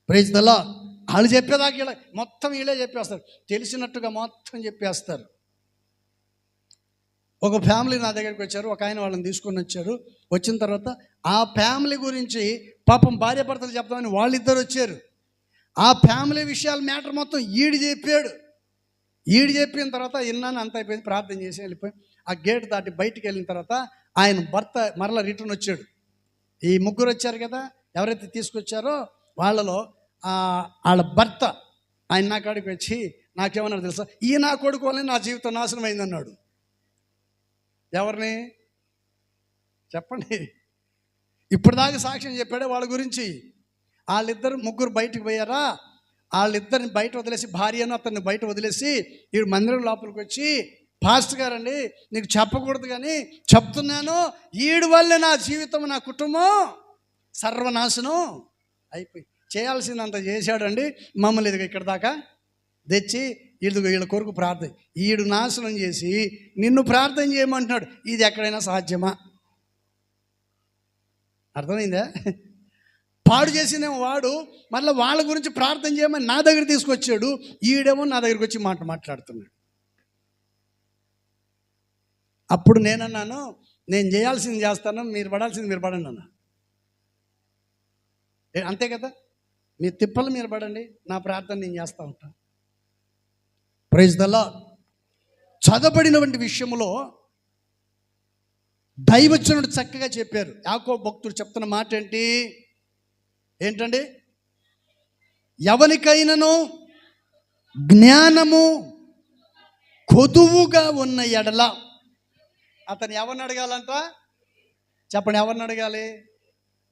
Praise the lord. వాళ్ళు చెప్పేదాకా వీళ్ళ మొత్తం వీళ్ళే చెప్పేస్తారు, తెలిసినట్టుగా మొత్తం చెప్పేస్తారు. ఒక ఫ్యామిలీ నా దగ్గరికి వచ్చారు, ఒక ఆయన వాళ్ళని తీసుకొని వచ్చారు. వచ్చిన తర్వాత ఆ ఫ్యామిలీ గురించి పాపం భార్యాభర్తలు చెప్తామని వాళ్ళిద్దరు వచ్చారు. ఆ ఫ్యామిలీ విషయాల మ్యాటర్ మొత్తం ఈడు చెప్పిన తర్వాత విన్నాను, అంత అయిపోయింది, ప్రార్థన చేసి వెళ్ళిపోయి ఆ గేట్ దాటి బయటికి వెళ్ళిన తర్వాత ఆయన భర్త మరలా రిటర్న్ వచ్చాడు. ఈ ముగ్గురు వచ్చారు కదా, ఎవరైతే తీసుకొచ్చారో వాళ్ళలో వాళ్ళ భర్త ఆయన నా కాడికి వచ్చి నాకేమన్నాడు తెలుసా? ఈ నా కొడుకు వల్లే నా జీవితం నాశనం అయిందన్నాడు. ఎవరిని చెప్పండి? ఇప్పటిదాకా సాక్ష్యం చెప్పాడే వాళ్ళ గురించి. ముగ్గురు బయటకు పోయారా, వాళ్ళిద్దరిని బయట వదిలేసి, భార్యను అతన్ని బయట వదిలేసి వీడు మందిరం లోపలికి వచ్చి, పాస్టర్ గారండి నీకు చెప్పకూడదు కానీ చెప్తున్నాను, వీడి వల్లే నా జీవితం నా కుటుంబం సర్వనాశనం అయిపోయి, చేయాల్సిందంత చేశాడండి, మమ్మల్ని ఇదిగో ఇక్కడ దాకా తెచ్చి వీళ్ళ కొరకు ప్రార్థన, వీడు నాశనం చేసి నిన్ను ప్రార్థన చేయమంటున్నాడు. ఇది ఎక్కడైనా సాధ్యమా? అర్థమైందా? పాడు చేసినేమో వాడు, మళ్ళీ వాళ్ళ గురించి ప్రార్థన చేయమని నా దగ్గర తీసుకొచ్చాడు, ఈడేమో నా దగ్గరికి వచ్చి మాట్లాడుతున్నాడు. అప్పుడు నేనన్నాను, నేను చేయాల్సింది చేస్తాను, మీరు పడాల్సింది మీరు పడండి అన్న. అంతే కదా, మీ తిప్పలు మీరు పడండి, నా ప్రార్థన నేను చేస్తూ ఉంటాను. Praise the lord. చదవబడినటువంటి విషయంలో దైవజనుడు చక్కగా చెప్పారు. యాకోబు భక్తుడు చెప్తున్న మాట ఏంటండి? ఎవరికైనాను జ్ఞానము కొదువుగా ఉన్న ఎడల అతను ఎవరిని అడగాలంట? చెప్పండి, ఎవరిని అడగాలి?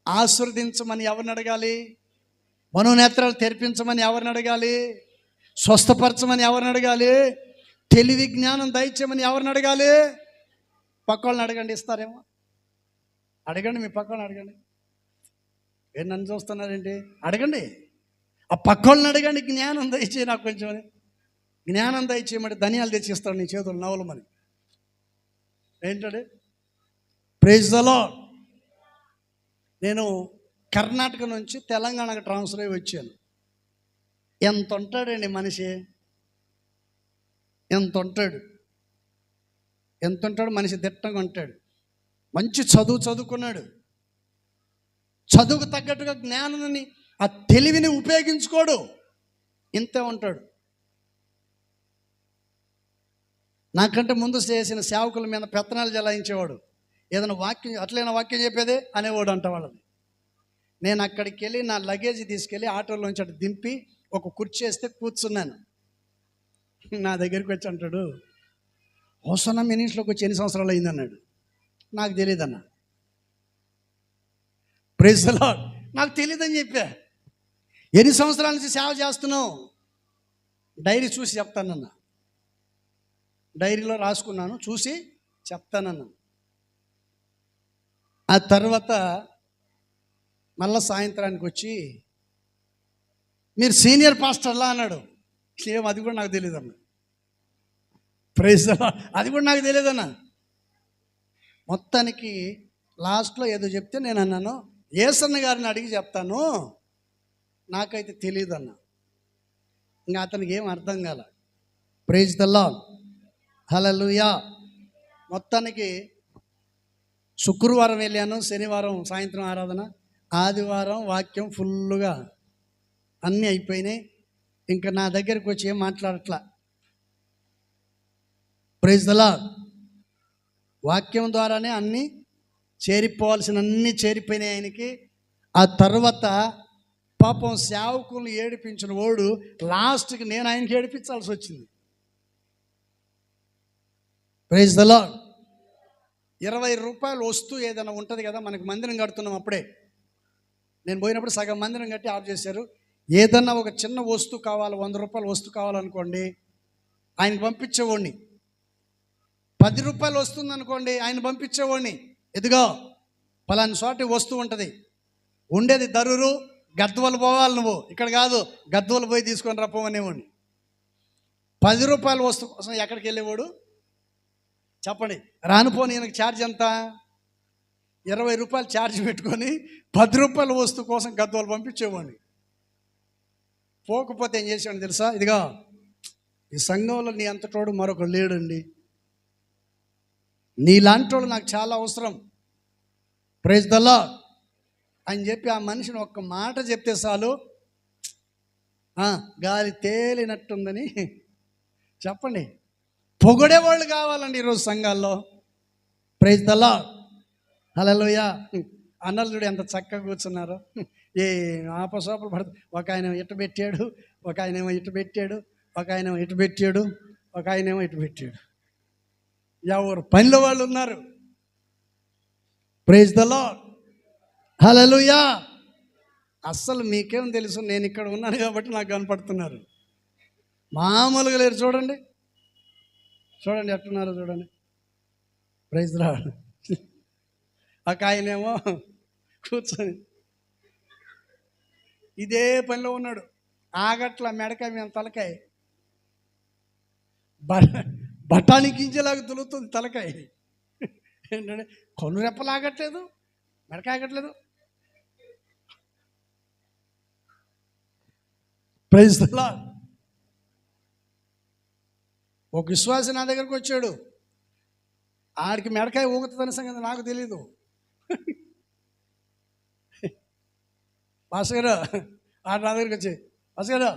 ఆశీర్వదించమని ఎవరిని అడగాలి? మనోనేత్రాలు తెరిపించమని ఎవరిని అడగాలి? స్వస్థపరచమని ఎవరిని అడగాలి? తెలివి జ్ఞానం దయచేయమని ఎవరిని అడగాలి? పక్కవాళ్ళని అడగండి, ఇస్తారేమో. అడగండి, మీ పక్కవాళ్ళని అడగండి. ఏం నన్ను చూస్తున్నారేంటి? అడగండి, ఆ పక్కవాళ్ళని అడగండి. జ్ఞానం దయచేయి నాకు కొంచెం అని. జ్ఞానం దయచేయమంటే ధనియాలు తెచ్చిస్తాడు నీ చేతులు నవలమని. ఏంటంటే ప్రైజ్ ద లార్డ్. నేను కర్ణాటక నుంచి తెలంగాణకు ట్రాన్స్ఫర్ అయ్యి వచ్చాను. ఎంత ఉంటాడండి మనిషి, ఎంత ఉంటాడు మనిషి, దిట్టంగా ఉంటాడు. మంచి చదువుకున్నాడు. చదువుకు తగ్గట్టుగా జ్ఞానాన్ని, ఆ తెలివిని ఉపయోగించుకోడు. ఇంతే ఉంటాడు. నాకంటే ముందు చేసిన సేవకుల మీద పెత్తనాలు జలాయించేవాడు. ఏదైనా వాక్యం, అట్లైనా వాక్యం చెప్పేదే అనేవాడు అంట వాళ్ళని. నేను అక్కడికి వెళ్ళి నా లగేజ్ తీసుకెళ్ళి ఆటోలోంచి అటు దింపి ఒక కుర్చీ వేస్తే కూర్చున్నాను. నా దగ్గరికి వచ్చి అంటాడు, హోసన్నా మినిట్స్లోకి వచ్చి ఎన్ని సంవత్సరాలు అయింది అన్నాడు. నాకు తెలియదన్నా. Praise the lord. నాకు తెలియదని చెప్పా. ఎన్ని సంవత్సరాల నుంచి సేవ చేస్తున్నావు? డైరీ చూసి చెప్తానన్నా. డైరీలో రాసుకున్నాను, చూసి చెప్తానన్నా. ఆ తర్వాత మళ్ళా సాయంత్రానికి వచ్చి, మీరు సీనియర్ పాస్టర్లా అన్నాడు. సేమ్ అది కూడా నాకు తెలియదన్న. Praise the lord. అది కూడా నాకు తెలియదన్న. మొత్తానికి లాస్ట్లో ఏదో చెప్తే నేను అన్నాను, యేసన్న గారిని అడిగి చెప్తాను, నాకైతే తెలియదన్న. ఇంకా అతనికి ఏం అర్థం కాల. Praise the lord. హల్లెలూయా. మొత్తానికి శుక్రవారం వెళ్ళాను, శనివారం సాయంత్రం ఆరాధన, ఆదివారం వాక్యం ఫుల్లుగా అన్నీ అయిపోయినాయి. ఇంకా నా దగ్గరికి వచ్చి ఏం మాట్లాడట్లా. Praise the lord. వాక్యం ద్వారానే అన్నీ చేరిపోవాల్సిన అన్నీ చేరిపోయినాయి ఆయనకి. ఆ తర్వాత పాపం సేవకులను ఏడిపించిన వాడు లాస్ట్కి నేను ఆయనకి ఏడిపించాల్సి వచ్చింది. Praise the lord. 20 రూపాయలు వస్తువు ఏదైనా ఉంటుంది కదా, మనకి మందిరం కడుతున్నాం. అప్పుడే నేను పోయినప్పుడు సగం మందిరం కట్టి ఆఫ్ చేశారు. ఏదన్నా ఒక చిన్న వస్తువు కావాలి, 100 రూపాయల వస్తువు కావాలనుకోండి, ఆయనకు పంపించేవాడిని. 10 రూపాయలు వస్తుంది అనుకోండి, ఆయన పంపించేవాడిని. ఎదుగో పలాని చోటి వస్తువు ఉంటుంది, ఉండేది దరూరు, గద్వాలు పోవాలి, నువ్వు ఇక్కడ కాదు, గద్వాలు పోయి తీసుకొని రప్పమనేవాడిని. 10 రూపాయల వస్తువు కోసం ఎక్కడికి వెళ్ళేవాడు చెప్పండి? రానుపోని ఈయనకి ఛార్జ్ ఎంత? 20 రూపాయలు ఛార్జ్ పెట్టుకొని 10 రూపాయల వస్తువు కోసం గద్వాలు పంపించేవాడిని. పోకపోతే ఏం చేసేవాడిని తెలుసా? ఇదిగా ఈ సంఘంలో నీ అంతటోడు మరొకడు లేడండి, నీలాంటి వాడు నాకు చాలా అవసరం, ప్రైజ్ ది లార్డ్ అని చెప్పి ఆ మనిషిని ఒక్క మాట చెప్తే చాలు, గాలి తేలినట్టుందని చెప్పండి. పొగడేవాళ్ళు కావాలండి ఈరోజు సంఘాల్లో. Praise the lord. హల్లెలూయా. అన్నలు చూడు ఎంత చక్కగా కూర్చున్నారు. ఏ ఆపసోపలు పడుతుంది. ఒక ఆయన ఇటు పెట్టాడు, ఒక ఆయనేమో ఇటు పెట్టాడు, ఒక ఆయనేమో ఇటు పెట్టాడు, ఒక ఆయనేమో ఇటు పెట్టాడు. ఎవరు పనిలో వాళ్ళు ఉన్నారు. Praise the lord. హల్లెలూయా. అస్సలు మీకేం తెలుసు, నేను ఇక్కడ ఉన్నాను కాబట్టి నాకు కనపడుతున్నారు. మామూలుగా లేరు. చూడండి చూడండి ఎట్టున్నారో చూడండి. Praise the Lord. ఒక ఆయనేమో కూర్చొని ఇదే పనిలో ఉన్నాడు. ఆగట్ల మెడకాయ మేము తలకాయ బఠానీ గింజలాగా తులుతుంది తలకాయ. ఏంటంటే కొను రెప్పలు ఆగట్లేదు, మెడకాయ ఆగట్లేదు. Praise the Lord. ఒక విశ్వాసి నా దగ్గరకు వచ్చాడు. ఆడికి మెడకాయ ఊగుతుందని సంగతి నాకు తెలీదు. పాస్టర్ గారు ఆ నా దగ్గరికి వచ్చి, పాస్టర్ గారు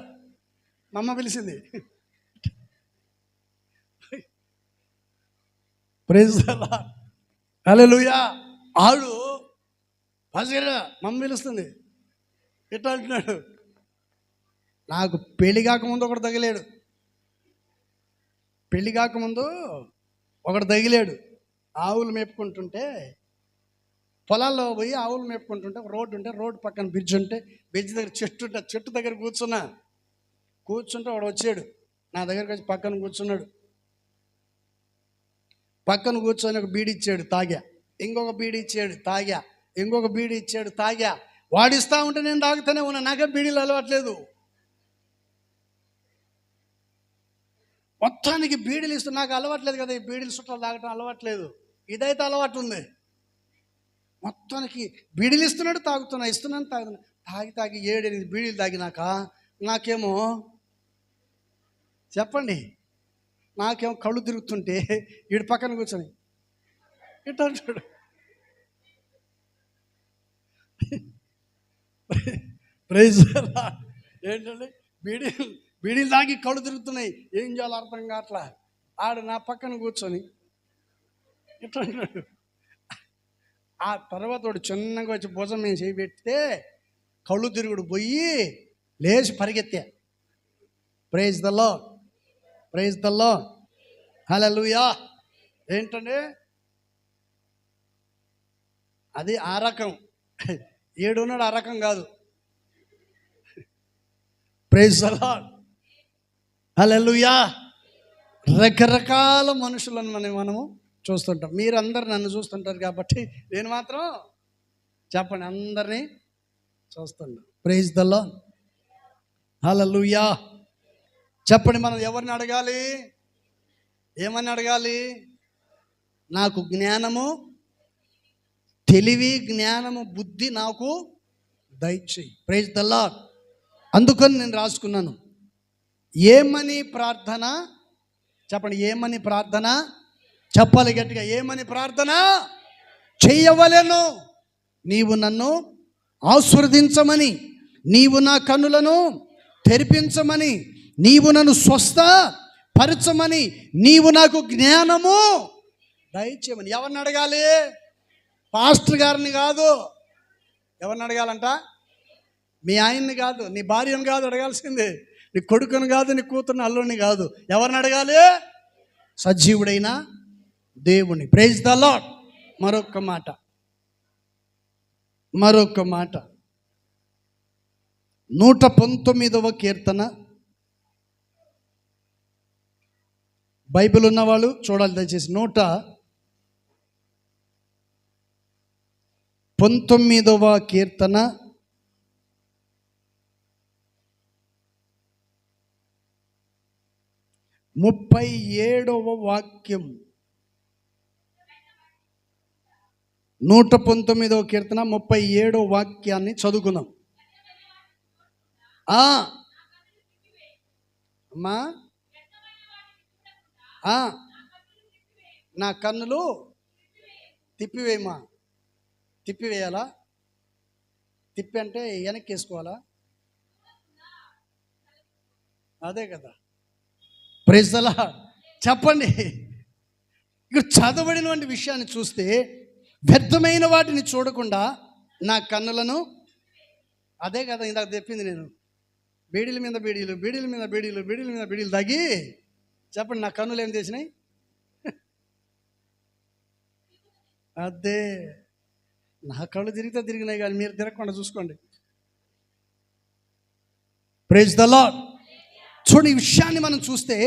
మా అమ్మ పిలిచింది. ప్రైజ్ ది లార్డ్, హల్లెలూయా. ఆడు పాస్టర్ గారు మా అమ్మ పిలుస్తుంది ఎట్లా అంటున్నాడు. నాకు పెళ్లి కాకముందు ఒకడు తగిలాడు, పెళ్లి కాకముందు ఒకడు తగిలాడు. ఆవులు మేపుకుంటుంటే, పొలాల్లో పోయి ఆవులు మేపుకుంటుంటే ఒక రోడ్డు ఉంటే, రోడ్డు పక్కన బ్రిడ్జ్ ఉంటే, బ్రిడ్జ్ దగ్గర చెట్టు ఉంటే, చెట్టు దగ్గర కూర్చుంటే వాడు వచ్చాడు నా దగ్గరికి వచ్చి పక్కన కూర్చున్నాడు. పక్కన కూర్చొని ఒక బీడి ఇచ్చాడు, తాగా. ఇంకొక బీడి ఇచ్చాడు, తాగా. ఇంకొక బీడి ఇచ్చాడు, తాగా. వాడిస్తా ఉంటే నేను తాగుతూనే ఉన్నా. నాకే బీడీలు అలవాట్లేదు. మొత్తానికి బీడీలు ఇస్తూ నాకు అలవాట్లేదు కదా, ఈ బీడీలు చుట్టాలు తాగటం అలవాట్లేదు. ఇదైతే అలవాటు ఉంది. మొత్తానికి బీడీలు ఇస్తున్నాడు, ఇస్తున్నాను తాగుతున్నా. తాగి 7-8 బీడీలు తాగినాక నాకేమో చెప్పండి, నాకేమో కళ్ళు తిరుగుతుంటే వీడి పక్కన కూర్చొని ఇట్లా అంటాడు. ప్రైజ్ ఏంటండి, బీడీలు తాగి కళ్ళు తిరుగుతున్నాయి, ఏం చేయాలో అర్థం కావట్లా. ఆడు నా పక్కన కూర్చొని ఇట్లా అంటాడు. ఆ తర్వాత వాడు చిన్నగా వచ్చి భుజం మీద చేయి పెడితే కళ్ళు తిరుగుడు పోయి లేచి పరిగెత్తా. Praise the lord, praise the lord, hallelujah. ఏంటండి అది ఆ రకం, ఏడున్నాడు ఆ రకం కాదు. Praise the lord, hallelujah. రకరకాల మనుషులను మనము చూస్తుంటాం. మీరు అందరు నన్ను చూస్తుంటారు కాబట్టి నేను మాత్రం చెప్పండి అందరినీ చూస్తున్నాను. ప్రైజ్ ద లార్డ్, హల్లెలూయా. చెప్పండి, మనం ఎవరిని అడగాలి, ఏమని అడగాలి? నాకు జ్ఞానము, తెలివి, జ్ఞానము, బుద్ధి నాకు దయచేయి. Praise the Lord. అందుకని నేను రాసుకున్నాను, ఏమని ప్రార్థన చెప్పండి. ఏమని ప్రార్థన చెప్పాలి గట్టిగా. ఏమని ప్రార్థన చెయ్యవలెను? నీవు నన్ను ఆశీర్వదించమని, నీవు నా కన్నులను తెరిపించమని, నీవు నన్ను స్వస్థపరచమని, నీవు నాకు జ్ఞానము దయచేయమని. ఎవరిని అడగాలి? పాస్టర్ గారిని కాదు. ఎవరిని అడగాలంట? మీ ఆయన్ని కాదు, నీ భార్యను కాదు అడగాల్సింది, నీ కొడుకుని కాదు, నీ కూతురుని, అల్లుడిని కాదు. ఎవరిని అడగాలి? సజీవుడైన దేవుని. Praise the Lord. మరొక మాట 119వ కీర్తన. బైబిల్ ఉన్నవాళ్ళు చూడాలి దయచేసి. 119వ కీర్తన 37వ వాక్యం. 119వ కీర్తన 37వ వాక్యాన్ని చదువుకుందాం. అమ్మా, నా కన్నులు తిప్పివేయమా. తిప్పివేయాలా? తిప్పి అంటే వెనక్కి వేసుకోవాలా? అదే కదా. Praise the Lord. చెప్పండి, ఇక్కడ చదవబడినటువంటి విషయాన్ని చూస్తే వ్యర్థమైన వాటిని చూడకుండా నా కన్నులను, అదే కదా ఇందాక చెప్పింది నేను, బీడీల మీద బీడీలు, బీడీల మీద బీడీలు, బీడీల మీద బీడీలు తాగి చెప్పండి నా కన్నులు ఏం చేసినాయి? అదే నా కళ్ళు తిరిగినాయి కానీ మీరు తిరగకుండా చూసుకోండి. Praise the Lord. చూడండి, ఈ విషయాన్ని మనం చూస్తే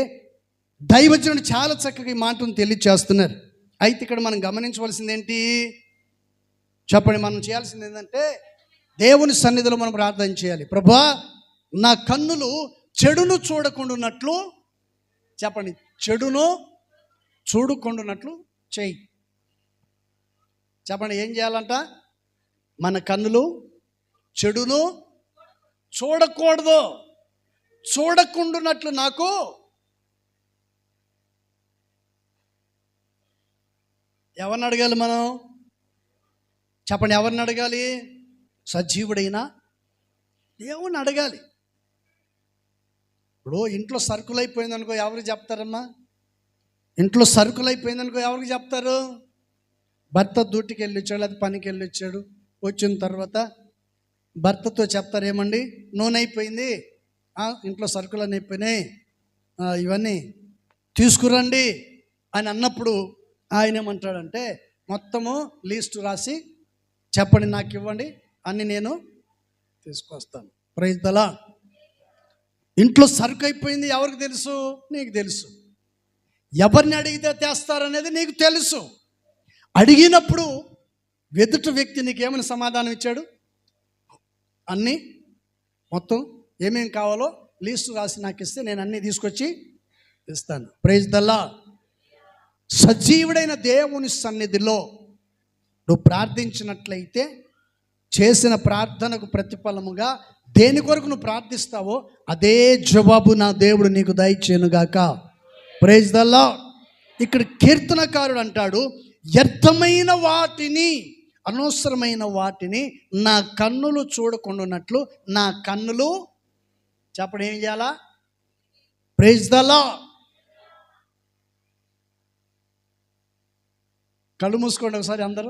దైవజనుడు చాలా చక్కగా ఈ మాటను తెలియచేస్తున్నారు. అయితే ఇక్కడ మనం గమనించవలసింది ఏంటి చెప్పండి? మనం చేయాల్సింది ఏంటంటే దేవుని సన్నిధిలో మనం ప్రార్థన చేయాలి. ప్రభువా, నా కన్నులు చెడును చూడకుండాన్నట్లు చెప్పండి, చెడును చూడకుండాన్నట్లు చేయి. చెప్పండి, ఏం చేయాలంట? మన కన్నులు చెడును చూడకూడదు, చూడకుండాన్నట్లు నాకు. ఎవరిని అడగాలి మనం? చెప్పండి, ఎవరిని అడగాలి? సజీవుడైన దేవుణ్ణి అడగాలి. ఇప్పుడు ఇంట్లో సరుకులు అయిపోయిందనుకో ఎవరికి చెప్తారమ్మా? ఇంట్లో సరుకులు అయిపోయిందనుకో ఎవరికి చెప్తారు? భర్త డ్యూటీకి వెళ్ళి వచ్చాడు, లేదా పనికి వెళ్ళి వచ్చాడు, వచ్చిన తర్వాత భర్తతో చెప్తారు, ఏమండి నూనె అయిపోయింది, ఇంట్లో సరుకులు అన్నీ అయిపోయినాయి, ఇవన్నీ తీసుకురండి అని అన్నప్పుడు ఆయన ఏమంటాడంటే, మొత్తము లిస్టు రాసి చెప్పండి, నాకు ఇవ్వండి, అన్ని నేను తీసుకొస్తాను. Praise the Lord. ఇంట్లో సరుకు అయిపోయింది ఎవరికి తెలుసు? నీకు తెలుసు. ఎవరిని అడిగితే తెస్తారనేది నీకు తెలుసు. అడిగినప్పుడు ఎదుటి వ్యక్తి నీకేమైనా సమాధానం ఇచ్చాడు? అన్నీ మొత్తం ఏమేం కావాలో లిస్టు రాసి నాకు ఇస్తే నేను అన్నీ తీసుకొచ్చి ఇస్తాను. Praise the Lord. సజీవుడైన దేవుని సన్నిధిలో నువ్వు ప్రార్థించినట్లయితే చేసిన ప్రార్థనకు ప్రతిఫలముగా దేని కొరకు నువ్వు ప్రార్థిస్తావో అదే జవాబు నా దేవుడు నీకు దయచేయునుగాక. Praise the lord. ఇక్కడ కీర్తనకారుడు అంటాడు, వ్యర్థమైన వాటిని, అనవసరమైన వాటిని నా కన్నులు చూడకుండానట్లు నా కన్నులు చెప్పడం ఏం చేయాలా? Praise the Lord. కళ్ళు మూసుకోండి ఒకసారి, అందరూ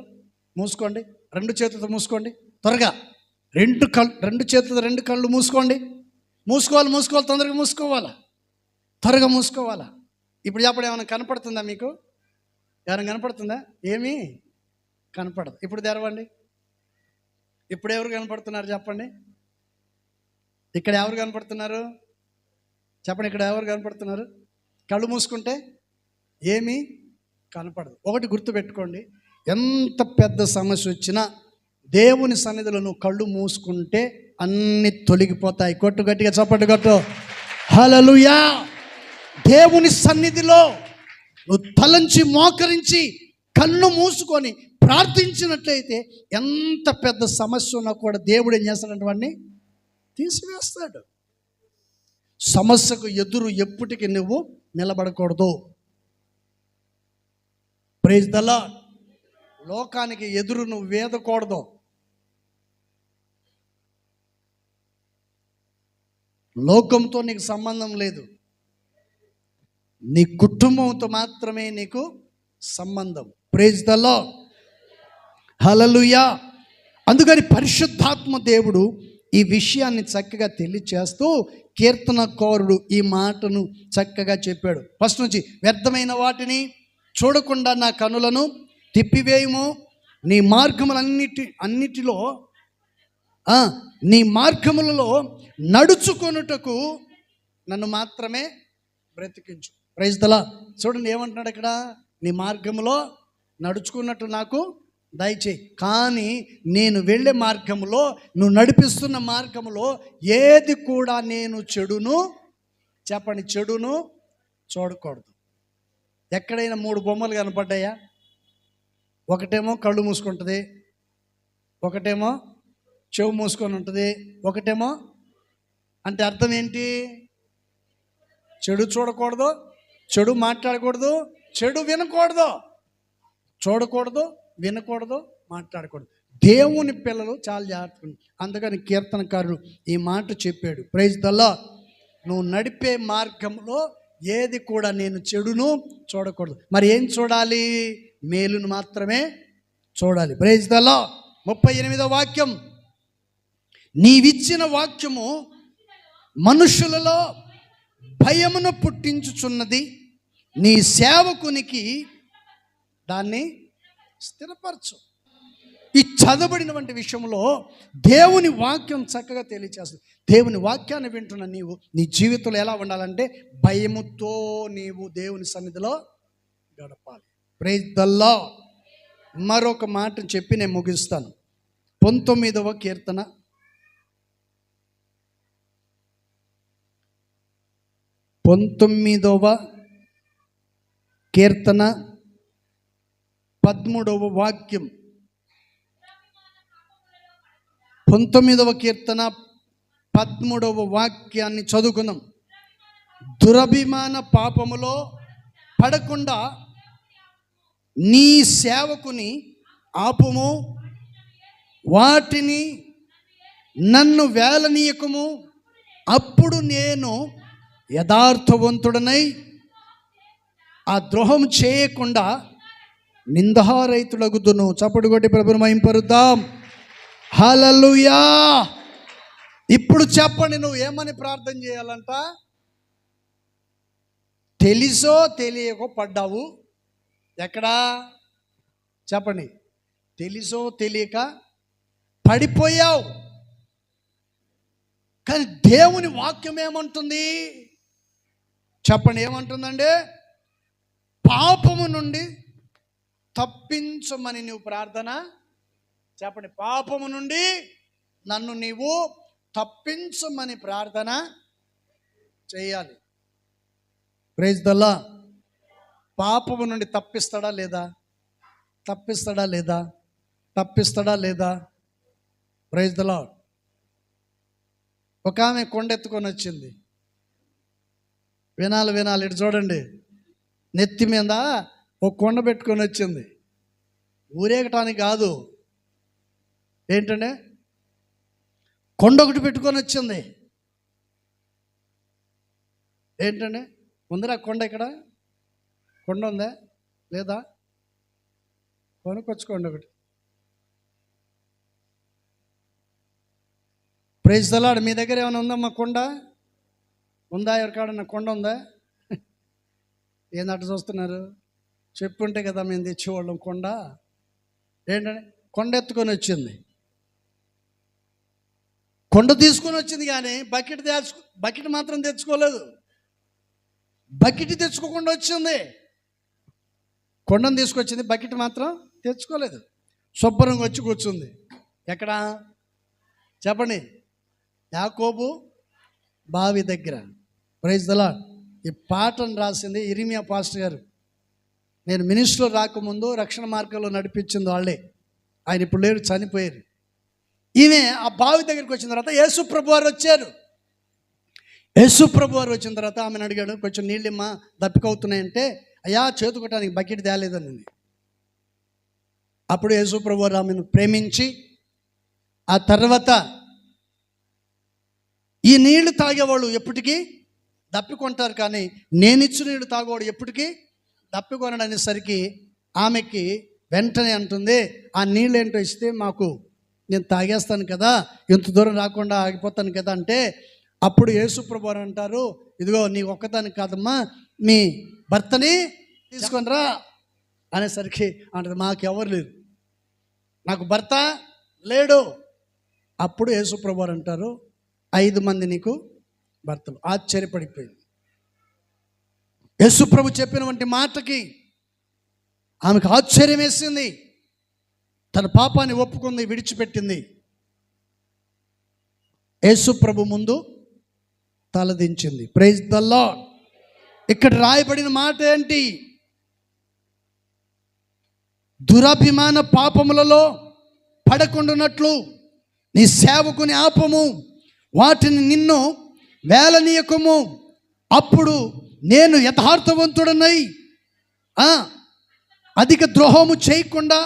మూసుకోండి, రెండు చేతులతో మూసుకోండి త్వరగా. రెండు చేతులతో రెండు కళ్ళు మూసుకోండి. మూసుకోవాలి, తొందరగా మూసుకోవాలా, త్వరగా మూసుకోవాలా. ఇప్పుడు చెప్పడం ఏమైనా కనపడుతుందా మీకు? ఏమైనా కనపడుతుందా? ఏమీ కనపడదు. ఇప్పుడు తెరవండి. ఇప్పుడు ఎవరు కనపడుతున్నారు చెప్పండి? ఇక్కడ ఎవరు కనపడుతున్నారు చెప్పండి? ఇక్కడ ఎవరు కనపడుతున్నారు? కళ్ళు మూసుకుంటే ఏమీ కనపడదు. ఒకటి గుర్తుపెట్టుకోండి, ఎంత పెద్ద సమస్య వచ్చినా దేవుని సన్నిధిలో నువ్వు కళ్ళు మూసుకుంటే అన్నీ తొలగిపోతాయి. కొట్టు, గట్టిగా చప్పట్లు కొట్టు. హల్లెలూయా. దేవుని సన్నిధిలో నువ్వు తలంచి మోకరించి కన్ను మూసుకొని ప్రార్థించినట్లయితే ఎంత పెద్ద సమస్య ఉన్నా కూడా దేవుడు ఏం చేస్తాడంటే వాడిని తీసివేస్తాడు. సమస్యకు ఎదురు ఎప్పటికీ నువ్వు నిలబడకూడదు. Praise the lord. లోకానికి ఎదురు నువ్వు వేదకూడదు. లోకంతో నీకు సంబంధం లేదు, నీ కుటుంబంతో మాత్రమే నీకు సంబంధం. Praise the lord. హల్లెలూయా. అందుకని పరిశుద్ధాత్మ దేవుడు ఈ విషయాన్ని చక్కగా తెలియచేస్తూ కీర్తనకారుడు ఈ మాటను చక్కగా చెప్పాడు. ఫస్ట్ నుంచి, వ్యర్థమైన వాటిని చూడకుండా నా కనులను తిప్పివేయము, నీ మార్గములన్నిటిలో నీ మార్గములలో నడుచుకొనుటకు నన్ను మాత్రమే బ్రతికించు. Praise the Lord. చూడండి ఏమంటున్నాడు ఇక్కడ, నీ మార్గములో నడుచుకున్నట్టు నాకు దయచేయి. కానీ నేను వెళ్ళే మార్గములో, నువ్వు నడిపిస్తున్న మార్గములో ఏది కూడా నేను చెడును చెప్పండి, చెడును చూడకూడదు. ఎక్కడైనా 3 బొమ్మలు కనపడ్డాయా? ఒకటేమో కళ్ళు మూసుకుంటుంది, ఒకటేమో చెవు మూసుకొని ఉంటుంది, ఒకటేమో, అంటే అర్థం ఏంటి? చెడు చూడకూడదు, చెడు మాట్లాడకూడదు, చెడు వినకూడదు. చూడకూడదు, వినకూడదు, మాట్లాడకూడదు. దేవుని పిల్లలు చాలా జాగ్రత్తగా. అందుకని కీర్తనకారుడు ఈ మాట చెప్పాడు. Praise the Lord. నువ్వు నడిపే మార్గంలో ఏది కూడా నేను చెడును చూడకూడదు. మరి ఏం చూడాలి? మేలును మాత్రమే చూడాలి. Praise the lord. 38వ వాక్యం, నీవిచ్చిన వాక్యము మనుషులలో భయమును పుట్టించుచున్నది, నీ సేవకునికి దాన్ని స్థిరపరచు. ఈ చదవబడినటువంటి విషయంలో దేవుని వాక్యం చక్కగా తెలియచేస్తుంది. దేవుని వాక్యాన్ని వింటున్న నీవు నీ జీవితంలో ఎలా ఉండాలంటే భయముతో నీవు దేవుని సన్నిధిలో గడపాలి. Praise the Lord. మరొక మాట చెప్పి నేను ముగిస్తాను. 19వ కీర్తన 13వ వాక్యం. 19వ కీర్తన 13వ వాక్యాన్ని చదువుకుందాం. దురభిమాన పాపములో పడకుండా నీ సేవకుని ఆపుము, వాటిని నన్ను వేలనీయకము, అప్పుడు నేను యథార్థవంతుడనై ఆ ద్రోహం చేయకుండా నిందారహితుడగుదును. చప్పుడు కొట్టి ప్రభువును మహింపరుద్దాం. హల్లెలూయా. ఇప్పుడు చెప్పండి, నువ్వు ఏమని ప్రార్థన చేయాలంట? తెలుసో తెలియకో పడ్డావు. ఎక్కడా చెప్పండి, తెలుసో తెలియక పడిపోయావు. కానీ దేవుని వాక్యం ఏమంటుంది చెప్పండి? ఏమంటుందండి? పాపము నుండి తప్పించమని నువ్వు ప్రార్థన చెప్పండి. పాపము నుండి నన్ను నీవు తప్పించమని ప్రార్థన చేయాలి. Praise the Lord. పాపము నుండి తప్పిస్తాడా లేదా? తప్పిస్తాడా లేదా? తప్పిస్తాడా లేదా? Praise the Lord. ఒక ఆమె కొండెత్తుకొని వచ్చింది. వినాలి ఇటు చూడండి. నెత్తి మీద ఒక కొండ పెట్టుకొని వచ్చింది. ఊరేగటానికి కాదు, ఏంటంటే కొండ ఒకటి పెట్టుకొని వచ్చింది. ఏంటంటే ఉందిరా కొండ? ఇక్కడ కొండ ఉందా లేదా? కొనుక్కొచ్చుకోండి ఒకటి. Praise the lord. మీ దగ్గర ఏమైనా ఉందమ్మా కొండ? ఉందా? ఎవరికాడన్నా కొండ ఉందా? ఏందట చూస్తున్నారు? చెప్పుంటే కదా మేము తెచ్చేవాళ్ళం కొండ. ఏంటంటే కొండ ఎత్తుకొని వచ్చింది. కొండ తీసుకొని వచ్చింది కానీ బకెట్ మాత్రం తెచ్చుకోలేదు. బకెట్ తెచ్చుకోకుండా వచ్చింది. కొండను తీసుకొచ్చింది, బకెట్ మాత్రం తెచ్చుకోలేదు. శుభ్రంగా వచ్చి కూర్చుంది. ఎక్కడ చెప్పండి? యాకోబు బావి దగ్గర. Praise the Lord. ఈ పాటను రాసింది ఇర్మియా పాస్టర్ గారు. నేను మినిస్టర్లో రాకముందు రక్షణ మార్గంలో నడిపించింది వాళ్ళే. ఆయన ఇప్పుడు లేరు, చనిపోయారు. ఈమె ఆ బావి దగ్గరికి వచ్చిన తర్వాత యేసు ప్రభు వారు వచ్చారు. యేసు ప్రభు వారు వచ్చిన తర్వాత ఆమెను అడిగాడు, కొంచెం నీళ్ళమ్మా దప్పికవుతున్నాయంటే, అయ్యా చేతుకోవటానికి బకెట్ తేలేదని. అప్పుడు యేసు ప్రభు వారు ఆమెను ప్రేమించి, ఆ తర్వాత ఈ నీళ్లు తాగేవాళ్ళు ఎప్పటికీ దప్పికొంటారు, కానీ నేనిచ్చు నీళ్లు తాగేవాడు ఎప్పటికీ దప్పికొనడు అనేసరికి ఆమెకి వెంటనే అంటుంది, ఆ నీళ్ళు ఏంటో ఇస్తే మాకు, నేను తాగేస్తాను కదా, ఇంత దూరం రాకుండా ఆగిపోతాను కదా అంటే, అప్పుడు యేసు ప్రభు వారు అంటారు, ఇదిగో నీ ఒక్కదానికి కాదమ్మా, మీ భర్తని తీసుకొని రా అనేసరికి అంటారు, మాకెవరు లేరు, నాకు భర్త లేడు. అప్పుడు యేసు ప్రభు వారు అంటారు, 5 మంది నీకు భర్తలు. ఆశ్చర్యపడిపోయింది. యేసు ప్రభు చెప్పినటువంటి మాటకి ఆమెకు ఆశ్చర్యం వేసింది. తన పాపాన్ని ఒప్పుకుంది, విడిచిపెట్టింది. యేసు ప్రభు ముందు తలదించింది. Praise the lord. ఇక్కడ రాయబడిన మాట ఏంటి? దురభిమాన పాపములలో పడకుండానట్లు నీ సేవకుని ఆపము, వాటిని నిన్ను వేలనీయకము, అప్పుడు నేను యథార్థవంతుడనై అధిక ద్రోహము చేయకుండా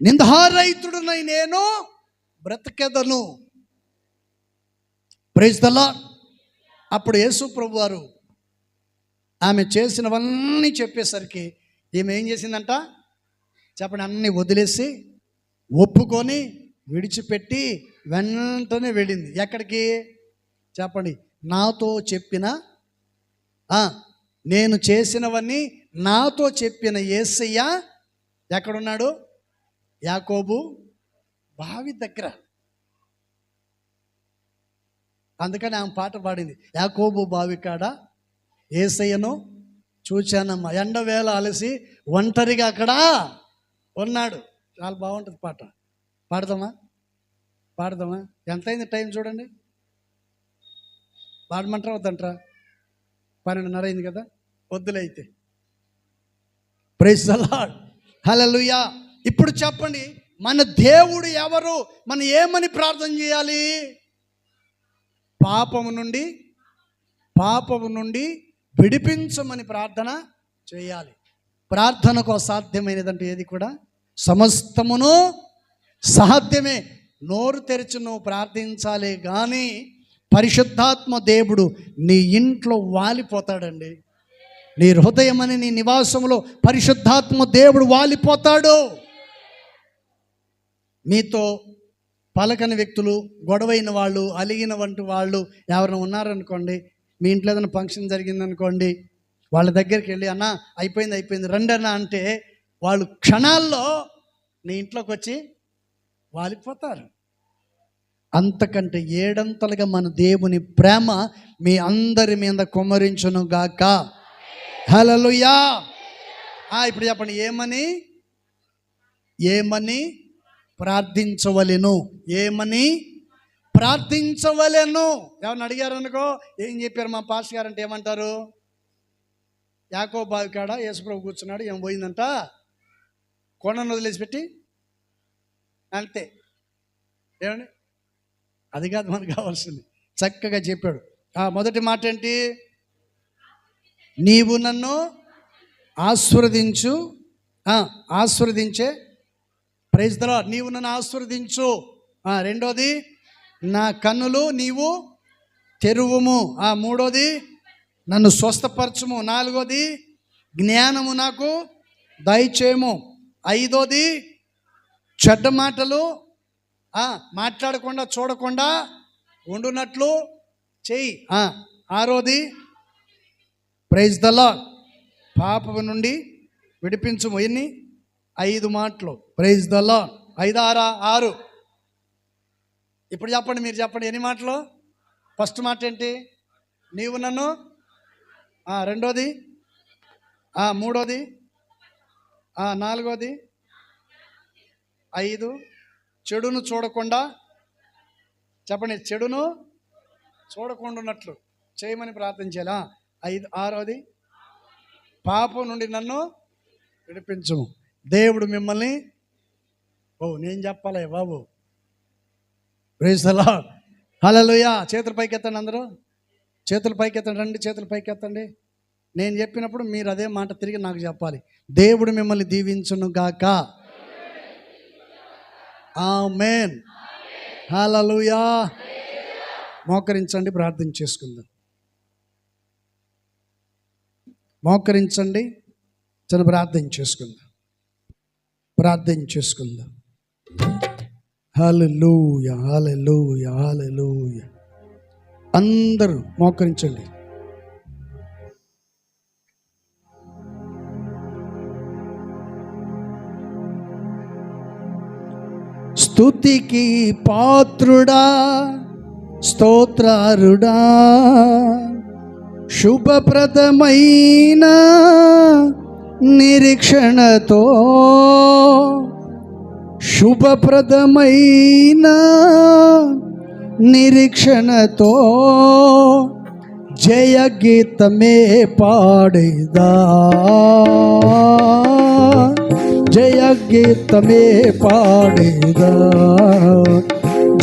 నిందారహితుడనై నేను బ్రతకెదను. Praise the lord. అప్పుడు యేసు ప్రభు వారు ఆమె చేసినవన్నీ చెప్పేసరికి ఈమె ఏం చేసిందంట చెప్పండి? అన్నీ వదిలేసి ఒప్పుకొని విడిచిపెట్టి వెంటనే వెళ్ళింది. ఎక్కడికి చెప్పండి? నాతో చెప్పిన, నేను చేసినవన్నీ నాతో చెప్పిన యేసయ్య ఎక్కడున్నాడు? యాకోబు బావి దగ్గర. అందుకని ఆమె పాట పాడింది, యాకోబు బావి కాడ యేసయ్యను చూచానమ్మా, ఎండవేళ అలసి ఒంటరిగా అక్కడ ఉన్నాడు. చాలా బాగుంటుంది పాట. పాడదామా? ఎంతైంది టైం చూడండి. పాడమంటారా వద్దంటారా? 12:30 అయింది కదా, వద్దులే అయితే. Praise the lord. హల్లెలూయా. ఇప్పుడు చెప్పండి, మన దేవుడు ఎవరు? మనం ఏమని ప్రార్థన చేయాలి? పాపము నుండి విడిపించమని ప్రార్థన చేయాలి. ప్రార్థనకు అసాధ్యమైనదంటే ఏది కూడా సమస్తమును సాధ్యమే. నోరు తెరిచి నువ్వు ప్రార్థించాలి, కానీ పరిశుద్ధాత్మ దేవుడు నీ ఇంట్లో వాలిపోతాడండి. నీ హృదయం అని నీ నివాసంలో పరిశుద్ధాత్మ దేవుడు వాలిపోతాడు. మీతో పలకని వ్యక్తులు, గొడవైన వాళ్ళు, అలిగిన వంటి వాళ్ళు ఎవరైనా ఉన్నారనుకోండి, మీ ఇంట్లో ఏదైనా ఫంక్షన్ జరిగిందనుకోండి, వాళ్ళ దగ్గరికి వెళ్ళి అన్న అయిపోయింది రండి అన్న అంటే వాళ్ళు క్షణాల్లో నీ ఇంట్లోకి వచ్చి వాలిపోతారు. అంతకంటే ఏడంతలుగా మన దేవుని ప్రేమ మీ అందరి మీద కుమ్మరించును గాక. హల్లెలూయా. ఇప్పుడు చెప్పండి, ఏమని ప్రార్థించవలెను? ఏమని ప్రార్థించవలెను? ఎవరిని అడిగారు అనుకో, ఏం చెప్పారు మా పాస్టర్ గారు అంటే ఏమంటారు? యాకోబు బావి కాడ యేసుప్రభు కూర్చున్నాడు, ఏం పోయిందంట, కొండను వదిలేసి పెట్టి అంతే. ఏమండి, అది కాదు మనకు కావాల్సింది. చక్కగా చెప్పాడు. మొదటి మాట ఏంటి? నీవు నన్ను ఆశీర్వదించే ప్రైజ్ ది లార్డ్. నీవు నన్ను ఆశీర్వదించు. రెండోది, నా కన్నులు నీవు తెరువుము. మూడోది, నన్ను స్వస్థపరచుము. నాలుగోది, జ్ఞానము నాకు దయచేయము. ఐదోది, చెడ్డ మాటలు మాట్లాడకుండా చూడకుండా ఉండునట్లు చెయ్యి. ఆరోది, ప్రైజ్ ది లార్డ్, పాపము నుండి విడిపించుము. ఎన్ని? 5 మాటలు. Praise the Lord. 5, 6. ఇప్పుడు చెప్పండి, మీరు చెప్పండి, ఎన్ని మాటలు? ఫస్ట్ మాట ఏంటి? నీవు నన్ను. రెండోది, మూడోది, నాలుగోది, 5, చెడును చూడకుండా. చెప్పండి, చెడును చూడకుండా ఉన్నట్లు చేయమని ప్రార్థించాలా. 5, 6, పాపం నుండి నన్ను విడిపించుము. దేవుడు మిమ్మల్ని నేను చెప్పాలి బాబు. Praise the lord. హల్లెలూయా. చేతులు పైకెత్తండి, అందరూ చేతులు పైకెత్తండి. రండి, చేతులు పైకెత్తండి. నేను చెప్పినప్పుడు మీరు అదే మాట తిరిగి నాకు చెప్పాలి. దేవుడు మిమ్మల్ని దీవించును గాక. ఆమేన్. హల్లెలూయా. మోకరించండి, ప్రార్థన చేసుకుందాం. మోకరించండి, ప్రార్థన చేసుకుందాం. హల్లెలూయా, హల్లెలూయా, హల్లెలూయా. అందరూ మోకరించండి. స్తుతికి పాత్రుడా, స్తోత్రారుడా, శుభప్రదమైన నిరీక్షణతో, శుభప్రదమైన నిరీక్షణతో జయ గీతమే పాడేదా, జయ గీతమే పాడేదా,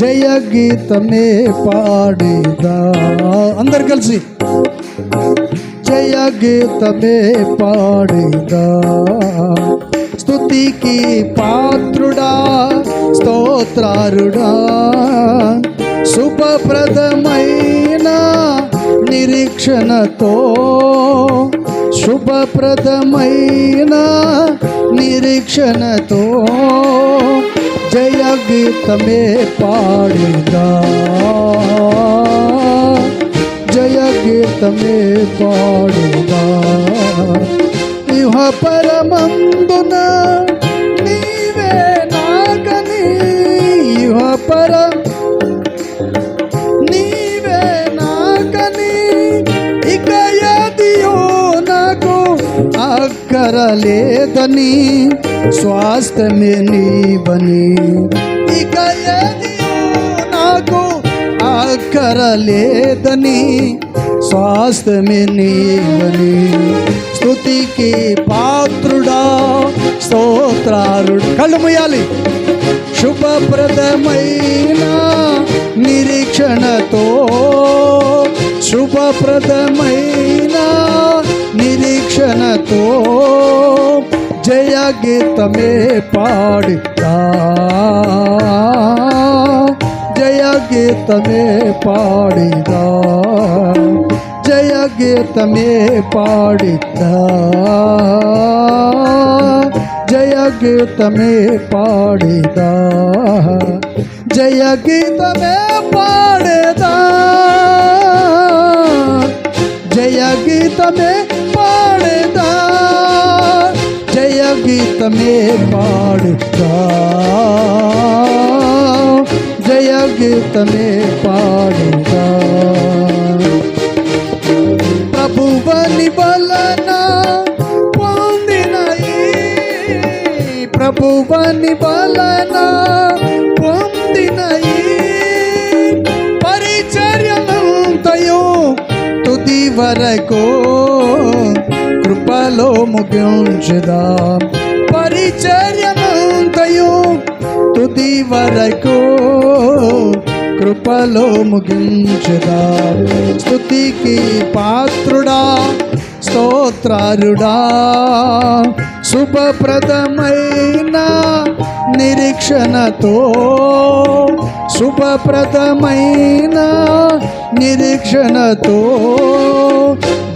జయ గీతమే పాడేదా. అందరు కలిసి జయ గీతమే పాడేదా. స్తుతికి పాత్రుడా, స్తోత్రారుడా, శుభప్రదమైన నిరీక్షణతో, శుభప్రదమైన నిరీక్షణతో జయ గీతమే పాడేదా, జయ గీతమే పాడేదా. ఇహ పరమందున నీవే నాగని, ఇహ నీవే నాగని, ఇక యదియో నాకు అక్కరలేదని, స్వాస్థ్యమే నీవని, ఇక యదియో నాకు అక్కరలేదని, స్వాస్థ్యమే నీవని. స్తుతికి పాత్రుడా, స్తోత్రారుడు. కళ్ళు మూయాలి. శుభప్రదమైన నిరీక్షణతో, శుభప్రదమైన నిరీక్షణతో జయ గీతమే పాడుతా, గీతమే పాడిదా, జయ గీతమే పాడిదా, జయ గీతమే పాడిదా, జయ గీతమే పాడేదా, జయ గీతమే పాడేదా, జయ గీతమే పాడుతా, జయ గీతమే పాడుతా. ప్రభువని వలన పొందినయి, ప్రభువని వలన పొందినయి పరిచర్యమంతయు తుది వరకు కృపలో ముగించుదా, పరిచర్యమంతయు తుది వరకు కృపలో ముగించుదా. స్తుతికి పాత్రుడా, స్తోత్రారుడా, శుభప్రదమైన నిరీక్షణతో, శుభప్రదమైన నిరీక్షణతో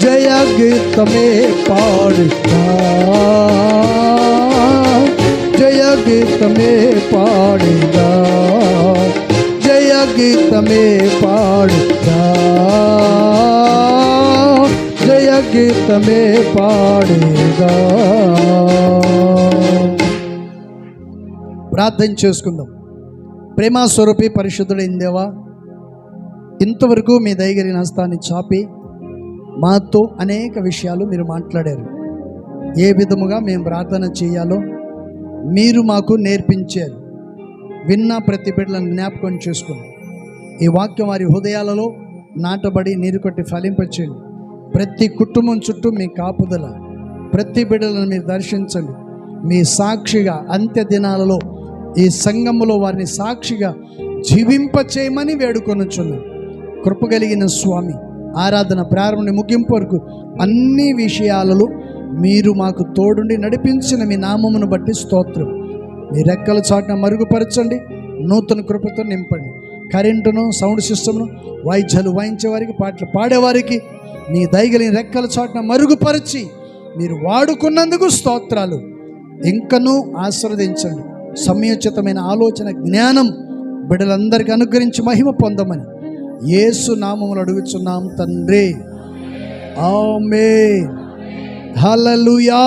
జయ గీతమే పాడుతా, జయ గీతమే పాడుదా, జయ గీతమే పాడుదా, జయ గీతమే పాడుదా. ప్రార్థన చేసుకుందాం. ప్రేమస్వరూపి పరిశుద్ధుడైన దేవా, ఇంతవరకు మీ దయగలిగిన హస్తాన్ని చాపి మాతో అనేక విషయాలు మీరు మాట్లాడారు. ఏ విధముగా మేము ప్రార్థన చేయాలో మీరు మాకు నేర్పించారు. విన్న ప్రతి బిడ్డలను జ్ఞాపకం చేసుకుని ఈ వాక్యం వారి హృదయాలలో నాటబడి నీరు కొట్టి ఫలింపచేయండి. ప్రతి కుటుంబం చుట్టూ మీ కాపుదల, ప్రతి బిడ్డలను మీరు దర్శించండి. మీ సాక్షిగా అంత్య దినాలలో ఈ సంఘములో వారిని సాక్షిగా జీవింపచేయమని వేడుకొనుచున్నాం. కృపగలిగిన స్వామి, ఆరాధన ప్రారంభ ముగింపు వరకు అన్ని విషయాలలో మీరు మాకు తోడుండి నడిపించిన మీ నామమును బట్టి స్తోత్రం. మీ రెక్కల చాటున మరుగుపరచండి, నూతన కృపతో నింపండి. కరెంటును, సౌండ్ సిస్టమ్ను, వాయిద్యాలు వాయించే వారికి, పాటలు పాడేవారికి మీ దయగలిగిన రెక్కల చాటున మరుగుపరిచి మీరు వాడుకున్నందుకు స్తోత్రాలు. ఇంకనూ ఆశీర్వదించండి. సమయోచితమైన ఆలోచన, జ్ఞానం బిడ్డలందరికీ అనుగ్రహించి మహిమ పొందమని యేసు నామములో అడుగుచున్నాం తండ్రి. ఆమేన్. హల్లెలూయా.